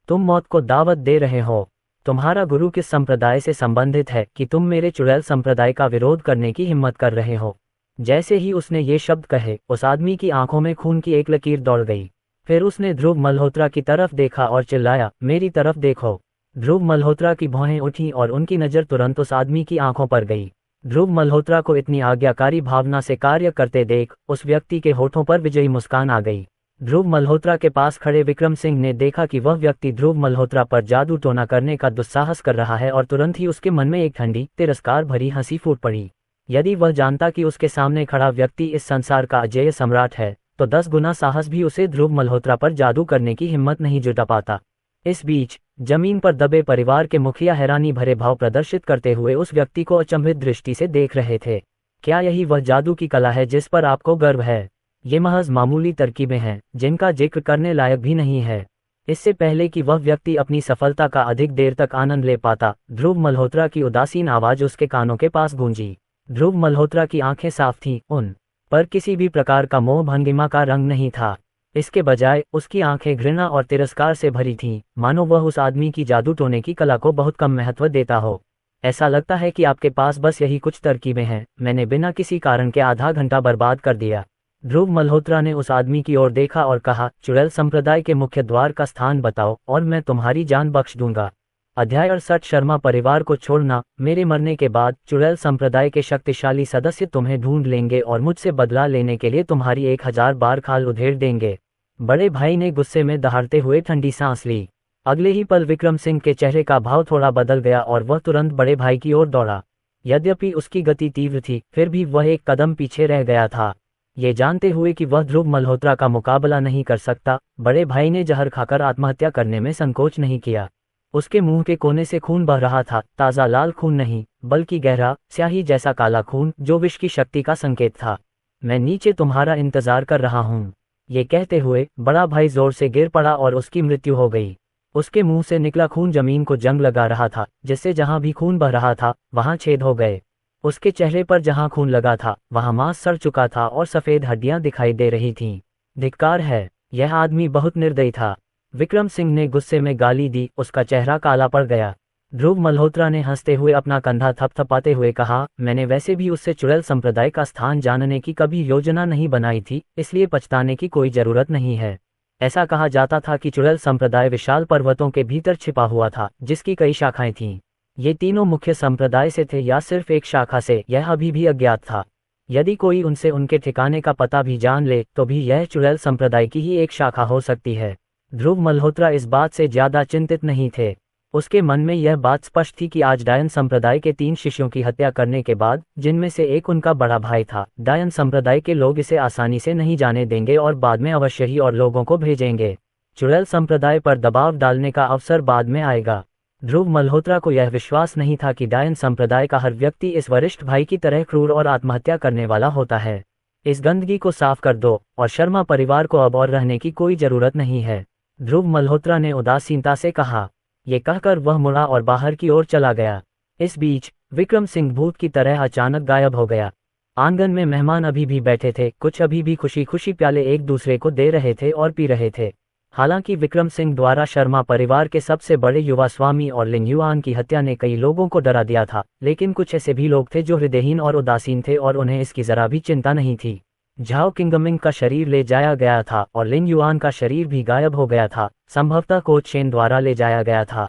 तुम मौत को दावत दे रहे हो। तुम्हारा गुरु किस संप्रदाय से संबंधित है कि तुम मेरे चुड़ैल संप्रदाय का विरोध करने की हिम्मत कर रहे हो? जैसे ही उसने ये शब्द कहे, उस आदमी की आंखों में खून की एक लकीर दौड़ गई। फिर उसने ध्रुव मल्होत्रा की तरफ देखा और चिल्लाया, मेरी तरफ देखो। ध्रुव मल्होत्रा की भौहें उठी और उनकी नज़र तुरंत उस आदमी की आंखों पर गई। ध्रुव मल्होत्रा को इतनी आज्ञाकारी भावना से कार्य करते देख उस व्यक्ति के होठों पर विजयी मुस्कान आ गई। ध्रुव मल्होत्रा के पास खड़े विक्रम सिंह ने देखा कि वह व्यक्ति ध्रुव मल्होत्रा पर जादू टोना करने का दुस्साहस कर रहा है और तुरंत ही उसके मन में एक ठंडी, तिरस्कार भरी हंसी फूट पड़ी। यदि वह जानता कि उसके सामने खड़ा व्यक्ति इस संसार का अजेय सम्राट है, तो 10 गुना साहस भी उसे ध्रुव मल्होत्रा पर जादू करने की हिम्मत नहीं जुटा पाता। इस बीच जमीन पर दबे परिवार के मुखिया हैरानी भरे भाव प्रदर्शित करते हुए उस व्यक्ति को अचंभित दृष्टि से देख रहे थे। क्या यही वह जादू की कला है जिस पर आपको गर्व है? ये महज मामूली तरकीबें हैं जिनका जिक्र करने लायक भी नहीं है। इससे पहले कि वह व्यक्ति अपनी सफलता का अधिक देर तक आनंद ले पाता, ध्रुव मल्होत्रा की उदासीन आवाज उसके कानों के पास गूंजी। ध्रुव मल्होत्रा की आंखें साफ थीं, उन पर किसी भी प्रकार का मोह भंगिमा का रंग नहीं था। इसके बजाय उसकी आंखें घृणा और तिरस्कार से भरी थीं, मानो वह उस आदमी की जादू टोने की कला को बहुत कम महत्व देता हो। ऐसा लगता है कि आपके पास बस यही कुछ तरकीबें हैं। मैंने बिना किसी कारण के आधा घंटा बर्बाद कर दिया। ध्रुव मल्होत्रा ने उस आदमी की ओर देखा और कहा, चुड़ैल संप्रदाय के मुख्य द्वार का स्थान बताओ और मैं तुम्हारी जान बख्श दूंगा। अध्याय 68 शर्मा परिवार को छोड़ना। मेरे मरने के बाद चुड़ैल संप्रदाय के शक्तिशाली सदस्य तुम्हें ढूंढ लेंगे और मुझसे बदला लेने के लिए तुम्हारी 1000 बार खाल उधेड़ देंगे। बड़े भाई ने गुस्से में दहाड़ते हुए ठंडी सांस ली। अगले ही पल विक्रम सिंह के चेहरे का भाव थोड़ा बदल गया और वह तुरंत बड़े भाई की ओर दौड़ा। यद्यपि उसकी गति तीव्र थी, फिर भी वह एक कदम पीछे रह गया था। ये जानते हुए कि वह ध्रुव मल्होत्रा का मुकाबला नहीं कर सकता, बड़े भाई ने जहर खाकर आत्महत्या करने में संकोच नहीं किया। उसके मुंह के कोने से खून बह रहा था, ताज़ा लाल खून नहीं, बल्कि गहरा, स्याही जैसा काला खून, जो विष की शक्ति का संकेत था। मैं नीचे तुम्हारा इंतजार कर रहा हूँ। ये कहते हुए बड़ा भाई जोर से गिर पड़ा और उसकी मृत्यु हो गई। उसके मुंह से निकला खून जमीन को जंग लगा रहा था, जिससे जहां भी खून बह रहा था वहां छेद हो गए। उसके चेहरे पर जहां खून लगा था वहां मांस सड़ चुका था और सफेद हड्डियां दिखाई दे रही थीं। धिक्कार है, यह आदमी बहुत निर्दयी था। विक्रम सिंह ने गुस्से में गाली दी। उसका चेहरा काला पड़ गया। ध्रुव मल्होत्रा ने हंसते हुए अपना कंधा थपथपाते हुए कहा, मैंने वैसे भी उससे चुड़ैल संप्रदाय का स्थान जानने की कभी योजना नहीं बनाई थी, इसलिए पछताने की कोई जरूरत नहीं है। ऐसा कहा जाता था कि चुड़ैल संप्रदाय विशाल पर्वतों के भीतर छिपा हुआ था, जिसकी कई शाखाएं थीं। ये तीनों मुख्य संप्रदाय से थे या सिर्फ एक शाखा से, यह अभी भी अज्ञात था। यदि कोई उनसे उनके ठिकाने का पता भी जान ले तो भी यह चुड़ैल संप्रदाय की ही एक शाखा हो सकती है। ध्रुव मल्होत्रा इस बात से ज्यादा चिंतित नहीं थे। उसके मन में यह बात स्पष्ट थी कि आज डायन संप्रदाय के 3 शिष्यों की हत्या करने के बाद, जिनमें से एक उनका बड़ा भाई था, डायन संप्रदाय के लोग इसे आसानी से नहीं जाने देंगे और बाद में अवश्य ही और लोगों को भेजेंगे। चुड़ैल संप्रदाय पर दबाव डालने का अवसर बाद में आएगा। ध्रुव मल्होत्रा को यह विश्वास नहीं था कि डायन संप्रदाय का हर व्यक्ति इस वरिष्ठ भाई की तरह क्रूर और आत्महत्या करने वाला होता है। इस गंदगी को साफ कर दो और शर्मा परिवार को अब और रहने की कोई जरूरत नहीं है, ध्रुव मल्होत्रा ने उदासीनता से कहा। ये कहकर वह मुड़ा और बाहर की ओर चला गया। इस बीच विक्रम सिंह भूत की तरह अचानक गायब हो गया। आंगन में मेहमान अभी भी बैठे थे, कुछ अभी भी खुशी खुशी प्याले एक दूसरे को दे रहे थे और पी रहे थे। हालांकि विक्रम सिंह द्वारा शर्मा परिवार के सबसे बड़े युवा स्वामी और लिन युआन की हत्या ने कई लोगों को डरा दिया था, लेकिन कुछ ऐसे भी लोग थे जो हृदयहीन और उदासीन थे और उन्हें इसकी जरा भी चिंता नहीं थी। झाओ किंगमिंग का शरीर ले जाया गया था और लिन युआन का शरीर भी गायब हो गया था, संभवतः कोच शेन द्वारा ले जाया गया था।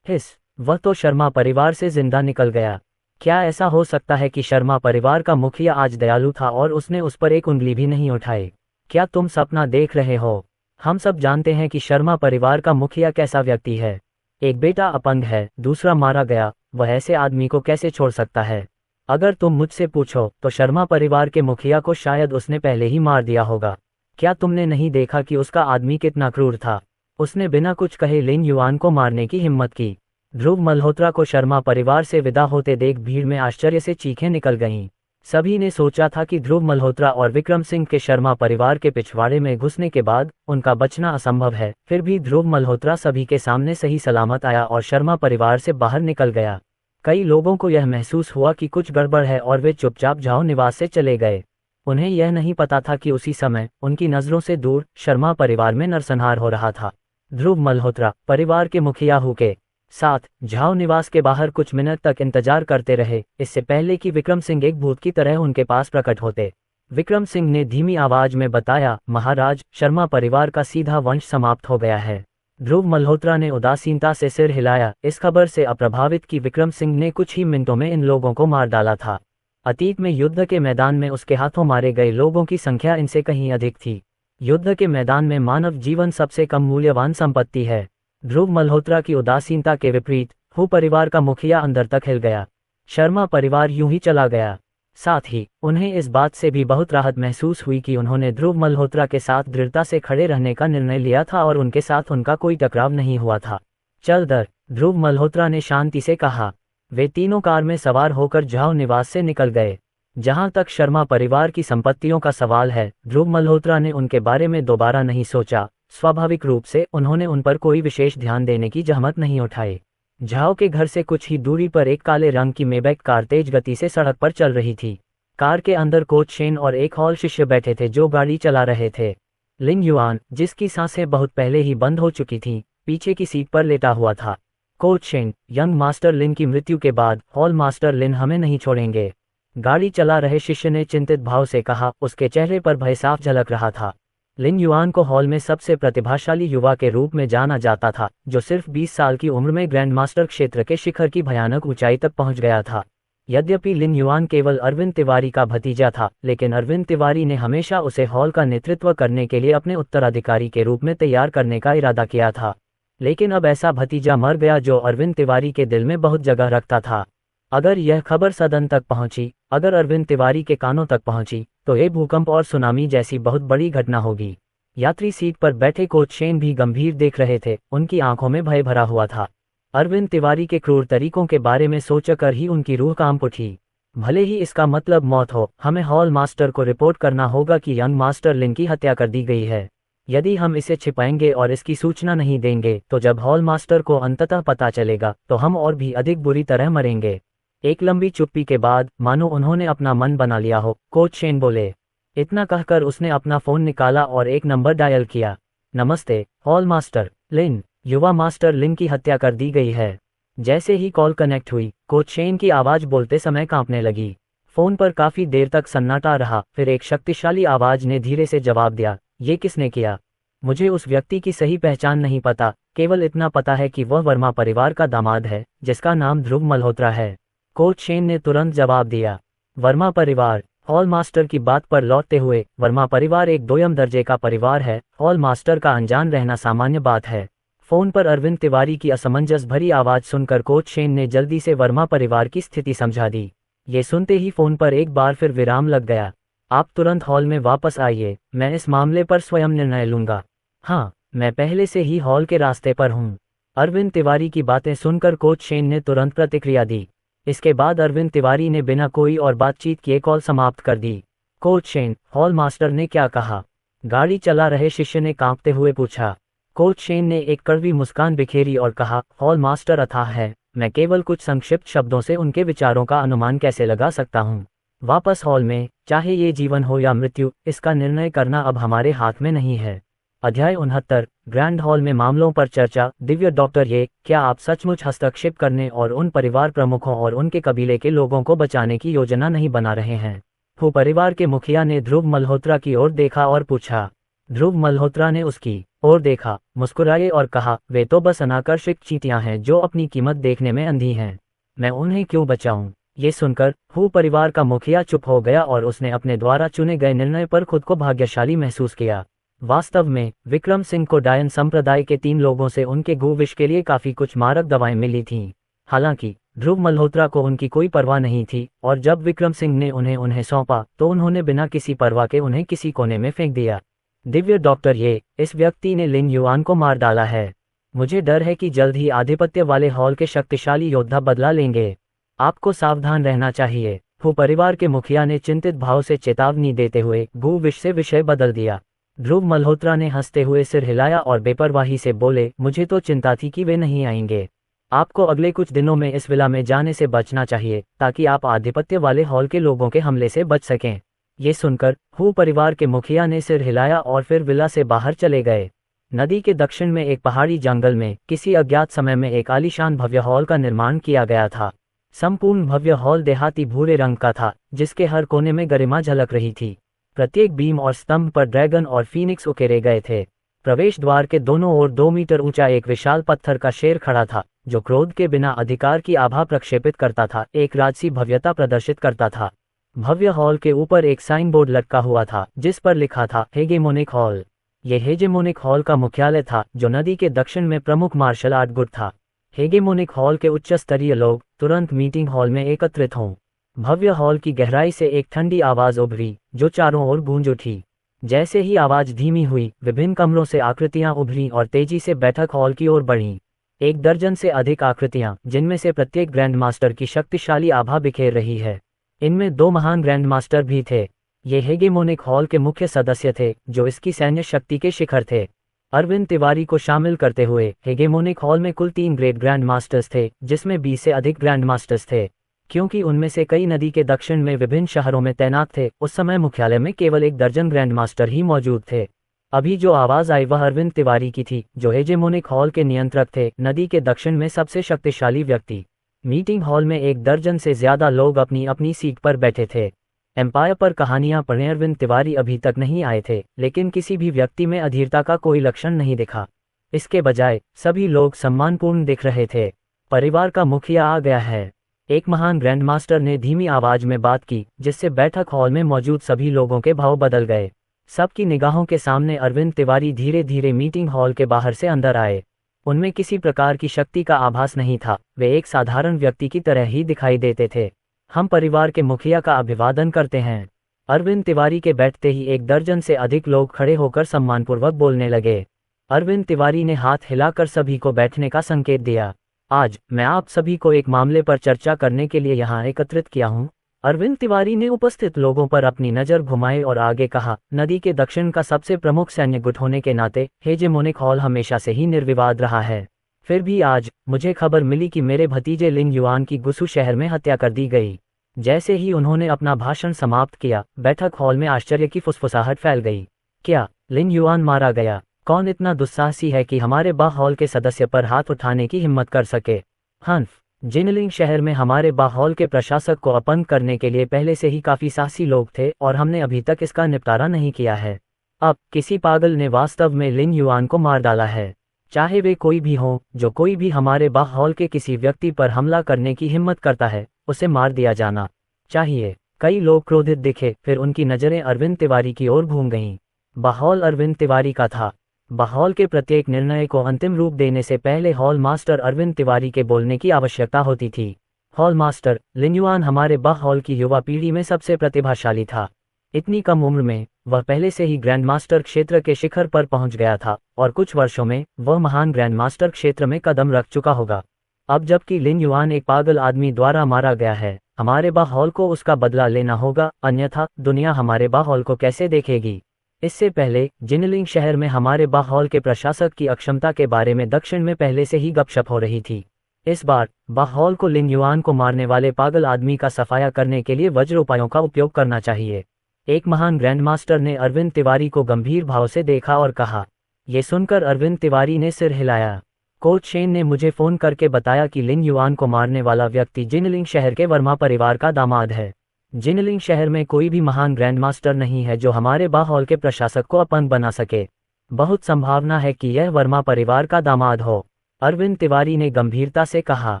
वह तो शर्मा परिवार से जिंदा निकल गया। क्या ऐसा हो सकता है कि शर्मा परिवार का मुखिया आज दयालु था और उसने उस पर एक उंगली भी नहीं उठाई? क्या तुम सपना देख रहे हो? हम सब जानते हैं कि शर्मा परिवार का मुखिया कैसा व्यक्ति है। एक बेटा अपंग है, दूसरा मारा गया, वह ऐसे आदमी को कैसे छोड़ सकता है? अगर तुम मुझसे पूछो तो शर्मा परिवार के मुखिया को शायद उसने पहले ही मार दिया होगा। क्या तुमने नहीं देखा कि उसका आदमी कितना क्रूर था? उसने बिना कुछ कहे लिन युआन को मारने की हिम्मत की। ध्रुव मल्होत्रा को शर्मा परिवार से विदा होते देख भीड़ में आश्चर्य से चीखें निकल गईं। सभी ने सोचा था कि ध्रुव मल्होत्रा और विक्रम सिंह के शर्मा परिवार के पिछवाड़े में घुसने के बाद उनका बचना असंभव है, फिर भी ध्रुव मल्होत्रा सभी के सामने सही सलामत आया और शर्मा परिवार से बाहर निकल गया। कई लोगों को यह महसूस हुआ कि कुछ गड़बड़ है और वे चुपचाप झाऊ निवास से चले गए। उन्हें यह नहीं पता था कि उसी समय उनकी नज़रों से दूर शर्मा परिवार में नरसंहार हो रहा था। ध्रुव मल्होत्रा परिवार के मुखिया हु के साथ झाऊ निवास के बाहर कुछ मिनट तक इंतजार करते रहे, इससे पहले कि विक्रम सिंह एक भूत की तरह उनके पास प्रकट होते। विक्रम सिंह ने धीमी आवाज में बताया, महाराज, शर्मा परिवार का सीधा वंश समाप्त हो गया है। ध्रुव मल्होत्रा ने उदासीनता से सिर हिलाया, इस खबर से अप्रभावित कि विक्रम सिंह ने कुछ ही मिनटों में इन लोगों को मार डाला था। अतीत में युद्ध के मैदान में उसके हाथों मारे गए लोगों की संख्या इनसे कहीं अधिक थी। युद्ध के मैदान में मानव जीवन सबसे कम मूल्यवान संपत्ति है। ध्रुव मल्होत्रा की उदासीनता के विपरीत हु परिवार का मुखिया अंदर तक हिल गया। शर्मा परिवार यूं ही चला गया। साथ ही उन्हें इस बात से भी बहुत राहत महसूस हुई कि उन्होंने ध्रुव मल्होत्रा के साथ दृढ़ता से खड़े रहने का निर्णय लिया था और उनके साथ उनका कोई टकराव नहीं हुआ था। चल दर, ध्रुव मल्होत्रा ने शांति से कहा। वे तीनों कार में सवार होकर झाऊ निवास से निकल गए। जहां तक शर्मा परिवार की संपत्तियों का सवाल है, ध्रुव मल्होत्रा ने उनके बारे में दोबारा नहीं सोचा। स्वाभाविक रूप से उन्होंने उन पर कोई विशेष ध्यान देने की जहमत नहीं उठाई। झाऊ के घर से कुछ ही दूरी पर एक काले रंग की मेबैक कार तेज गति से सड़क पर चल रही थी। कार के अंदर कोच शेन और एक हॉल शिष्य बैठे थे जो गाड़ी चला रहे थे। लिन युआन, जिसकी सांसें बहुत पहले ही बंद हो चुकी थीं, पीछे की सीट पर लेटा हुआ था। कोच शेन, यंग मास्टर लिन की मृत्यु के बाद हॉल मास्टर लिन हमें नहीं छोड़ेंगे, गाड़ी चला रहे शिष्य ने चिंतित भाव से कहा। उसके चेहरे पर भय साफ झलक रहा था। लिन युआन को हॉल में सबसे प्रतिभाशाली युवा के रूप में जाना जाता था, जो सिर्फ 20 साल की उम्र में ग्रैंड मास्टर क्षेत्र के शिखर की भयानक ऊंचाई तक पहुंच गया था। यद्यपि लिन युआन केवल अरविंद तिवारी का भतीजा था, लेकिन अरविंद तिवारी ने हमेशा उसे हॉल का नेतृत्व करने के लिए अपने उत्तराधिकारी के रूप में तैयार करने का इरादा किया था। लेकिन अब ऐसा भतीजा मर गया जो अरविंद तिवारी के दिल में बहुत जगह रखता था। अगर यह खबर सदन तक पहुंची, अगर अरविंद तिवारी के कानों तक पहुंची, तो ये भूकंप और सुनामी जैसी बहुत बड़ी घटना होगी। यात्री सीट पर बैठे कोच शेन भी गंभीर देख रहे थे, उनकी आंखों में भय भरा हुआ था। अरविंद तिवारी के क्रूर तरीकों के बारे में सोचकर ही उनकी रूह कांप उठी। भले ही इसका मतलब मौत हो, हमें हॉल मास्टर को रिपोर्ट करना होगा कि यंग मास्टर लिन की हत्या कर दी गई है। यदि हम इसे छिपाएंगे और इसकी सूचना नहीं देंगे, तो जब हॉल मास्टर को अंततः पता चलेगा तो हम और भी अधिक बुरी तरह मरेंगे। एक लंबी चुप्पी के बाद, मानो उन्होंने अपना मन बना लिया हो, कोच शेन बोले। इतना कहकर उसने अपना फोन निकाला और एक नंबर डायल किया। नमस्ते, हॉल मास्टर लिन, युवा मास्टर लिन की हत्या कर दी गई है। जैसे ही कॉल कनेक्ट हुई, कोच शेन की आवाज बोलते समय कांपने लगी। फोन पर काफी देर तक सन्नाटा रहा, फिर एक शक्तिशाली आवाज ने धीरे से जवाब दिया, ये किसने किया? मुझे उस व्यक्ति की सही पहचान नहीं पता, केवल इतना पता है कि वह वर्मा परिवार का दामाद है, जिसका नाम ध्रुव मल्होत्रा है। कोच शेन ने तुरंत जवाब दिया। वर्मा परिवार? हॉल मास्टर की बात पर लौटते हुए, वर्मा परिवार एक दोयम दर्जे का परिवार है। हॉल मास्टर का अनजान रहना सामान्य बात है। फोन पर अरविंद तिवारी की असमंजस भरी आवाज सुनकर कोच शेन ने जल्दी से वर्मा परिवार की स्थिति समझा दी। ये सुनते ही फोन पर एक बार फिर विराम लग गया। आप तुरंत हॉल में वापस आइए, मैं इस मामले पर स्वयं निर्णय लूंगा। हाँ, मैं पहले से ही हॉल के रास्ते पर हूँ। अरविंद तिवारी की बातें सुनकर कोच शेन ने तुरंत प्रतिक्रिया दी। इसके बाद अरविंद तिवारी ने बिना कोई और बातचीत किए कॉल समाप्त कर दी। कोच शेन, हॉल मास्टर ने क्या कहा? गाड़ी चला रहे शिष्य ने कांपते हुए पूछा। कोच शेन ने एक कड़वी मुस्कान बिखेरी और कहा, हॉल मास्टर अथाह है, मैं केवल कुछ संक्षिप्त शब्दों से उनके विचारों का अनुमान कैसे लगा सकता हूँ। वापस हॉल में, चाहे ये जीवन हो या मृत्यु, इसका निर्णय करना अब हमारे हाथ में नहीं है। अध्याय 69, ग्रैंड हॉल में मामलों पर चर्चा। दिव्य डॉक्टर ये, क्या आप सचमुच हस्तक्षेप करने और उन परिवार प्रमुखों और उनके कबीले के लोगों को बचाने की योजना नहीं बना रहे हैं? हु परिवार के मुखिया ने ध्रुव मल्होत्रा की ओर देखा और पूछा। ध्रुव मल्होत्रा ने उसकी ओर देखा, मुस्कुराए और कहा, वे तो बस अनाकर्षित चींटियां हैं जो अपनी कीमत देखने में अंधी हैं। मैं उन्हें क्यों बचाऊं? ये सुनकर हु परिवार का मुखिया चुप हो गया और उसने अपने द्वारा चुने गए निर्णय पर खुद को भाग्यशाली महसूस किया। वास्तव में विक्रम सिंह को डायन संप्रदाय के 3 लोगों से उनके गू-विष के लिए काफी कुछ मारक दवाएं मिली थीं। हालांकि ध्रुव मल्होत्रा को उनकी कोई परवाह नहीं थी, और जब विक्रम सिंह ने उन्हें सौंपा तो उन्होंने बिना किसी परवाह के उन्हें किसी कोने में फेंक दिया। दिव्य डॉक्टर ये, इस व्यक्ति ने लिन युआन को मार डाला है। मुझे डर है कि जल्द ही आधिपत्य वाले हॉल के शक्तिशाली योद्धा बदला लेंगे। आपको सावधान रहना चाहिए। हु परिवार के मुखिया ने चिंतित भाव से चेतावनी देते हुए भूविष से विषय बदल दिया। ध्रुव मल्होत्रा ने हंसते हुए सिर हिलाया और बेपरवाही से बोले, मुझे तो चिंता थी कि वे नहीं आएंगे। आपको अगले कुछ दिनों में इस विला में जाने से बचना चाहिए ताकि आप आधिपत्य वाले हॉल के लोगों के हमले से बच सकें। ये सुनकर हु परिवार के मुखिया ने सिर हिलाया और फिर विला से बाहर चले गए। नदी के दक्षिण में एक पहाड़ी जंगल में किसी अज्ञात समय में एक आलीशान भव्य हॉल का निर्माण किया गया था। संपूर्ण भव्य हॉल देहाती भूरे रंग का था, जिसके हर कोने में गरिमा झलक रही थी। प्रत्येक बीम और स्तंभ पर ड्रैगन और फीनिक्स उकेरे गए थे। प्रवेश द्वार के दोनों ओर 2 मीटर ऊंचा एक विशाल पत्थर का शेर खड़ा था, जो क्रोध के बिना अधिकार की आभा प्रक्षेपित करता था, एक राजसी भव्यता प्रदर्शित करता था। भव्य हॉल के ऊपर एक साइन बोर्ड लटका हुआ था, जिस पर लिखा था हेगेमोनिक हॉल। यह हेगेमोनिक हॉल का मुख्यालय था, जो नदी के दक्षिण में प्रमुख मार्शल आर्ट गुट था। हेगेमोनिक हॉल के उच्च स्तरीय लोग तुरंत मीटिंग हॉल में एकत्रित हों। भव्य हॉल की गहराई से एक ठंडी आवाज उभरी, जो चारों ओर गूंज उठी। जैसे ही आवाज धीमी हुई, विभिन्न कमरों से आकृतियां उभरी और तेजी से बैठक हॉल की ओर बढ़ीं। 1 दर्जन से अधिक आकृतियां, जिनमें से प्रत्येक ग्रैंड मास्टर की शक्तिशाली आभा बिखेर रही है। इनमें 2 महान ग्रैंड मास्टर भी थे। ये हेगेमोनिक हॉल के मुख्य सदस्य थे, जो इसकी सैन्य शक्ति के शिखर थे। अरविंद तिवारी को शामिल करते हुए हेगेमोनिक हॉल में कुल 3 ग्रेट ग्रैंड मास्टर्स थे, जिसमें 20 से अधिक ग्रैंड मास्टर्स थे। क्योंकि उनमें से कई नदी के दक्षिण में विभिन्न शहरों में तैनात थे, उस समय मुख्यालय में केवल 1 दर्जन ग्रैंड मास्टर ही मौजूद थे। अभी जो आवाज आई वह अरविंद तिवारी की थी, जो हेगेमोनिक हॉल के नियंत्रक थे, नदी के दक्षिण में सबसे शक्तिशाली व्यक्ति। मीटिंग हॉल में 1 दर्जन से ज्यादा लोग अपनी अपनी सीट पर बैठे थे। एम्पायर पर कहानियां पढ़ने अरविंद तिवारी अभी तक नहीं आए थे, लेकिन किसी भी व्यक्ति में अधीरता का कोई लक्षण नहीं दिखा। इसके बजाय सभी लोग सम्मानपूर्ण दिख रहे थे। परिवार का मुखिया आ गया है, एक महान ग्रैंड मास्टर ने धीमी आवाज में बात की, जिससे बैठक हॉल में मौजूद सभी लोगों के भाव बदल गए। सबकी निगाहों के सामने अरविंद तिवारी धीरे धीरे मीटिंग हॉल के बाहर से अंदर आए। उनमें किसी प्रकार की शक्ति का आभास नहीं था, वे एक साधारण व्यक्ति की तरह ही दिखाई देते थे। हम परिवार के मुखिया का अभिवादन करते हैं। अरविंद तिवारी के बैठते ही 1 दर्जन से अधिक लोग खड़े होकर सम्मानपूर्वक बोलने लगे। अरविंद तिवारी ने हाथ हिलाकर सभी को बैठने का संकेत दिया। आज मैं आप सभी को एक मामले पर चर्चा करने के लिए यहाँ एकत्रित किया हूँ। अरविंद तिवारी ने उपस्थित लोगों पर अपनी नज़र घुमाई और आगे कहा, नदी के दक्षिण का सबसे प्रमुख सैन्य गुट होने के नाते हेगेमोनिक हॉल हमेशा से ही निर्विवाद रहा है। फिर भी आज मुझे खबर मिली कि मेरे भतीजे लिन युआन की गुसु शहर में हत्या कर दी गई। जैसे ही उन्होंने अपना भाषण समाप्त किया, बैठक हॉल में आश्चर्य की फुसफुसाहट फैल गई। क्या लिन युआन मारा गया? कौन इतना दुस्साहसी है कि हमारे बा हॉल के सदस्य पर हाथ उठाने की हिम्मत कर सके? हन्फ, जिनलिंग शहर में हमारे बा हॉल के प्रशासक को अपंग करने के लिए पहले से ही काफी साहसी लोग थे और हमने अभी तक इसका निपटारा नहीं किया है। अब किसी पागल ने वास्तव में लिन युआन को मार डाला है। चाहे वे कोई भी हो, जो कोई भी हमारे बा हॉल के किसी व्यक्ति पर हमला करने की हिम्मत करता है, उसे मार दिया जाना चाहिए। कई लोग क्रोधित दिखे, फिर उनकी नजरें अरविंद तिवारी की ओर घूम गईं। बा हॉल अरविंद तिवारी का था। बा हॉल के प्रत्येक निर्णय को अंतिम रूप देने से पहले हॉल मास्टर अरविंद तिवारी के बोलने की आवश्यकता होती थी। हॉल मास्टर लिन युआन हमारे बा हॉल की युवा पीढ़ी में सबसे प्रतिभाशाली था। इतनी कम उम्र में वह पहले से ही ग्रैंड मास्टर क्षेत्र के शिखर पर पहुंच गया था और कुछ वर्षों में वह महान ग्रैंड मास्टर क्षेत्र में कदम रख चुका होगा। अब जबकि लिन युआन एक पागल आदमी द्वारा मारा गया है, हमारे बा हॉल को उसका बदला लेना होगा, अन्यथा दुनिया हमारे बा हॉल को कैसे देखेगी? इससे पहले जिनलिंग शहर में हमारे बा हॉल के प्रशासक की अक्षमता के बारे में दक्षिण में पहले से ही गपशप हो रही थी। इस बार बा हॉल को लिन युआन को मारने वाले पागल आदमी का सफाया करने के लिए वज्र उपायों का उपयोग करना चाहिए। एक महान ग्रैंड मास्टर ने अरविंद तिवारी को गंभीर भाव से देखा और कहा। ये सुनकर अरविंद तिवारी ने सिर हिलाया। कोच शेन ने मुझे फोन करके बताया कि लिन युआन को मारने वाला व्यक्ति जिनलिंग शहर के वर्मा परिवार का दामाद है। जिनलिंग शहर में कोई भी महान ग्रैंड मास्टर नहीं है जो हमारे बा हॉल के प्रशासक को अपंग बना सके। बहुत संभावना है कि यह वर्मा परिवार का दामाद हो, अरविंद तिवारी ने गंभीरता से कहा।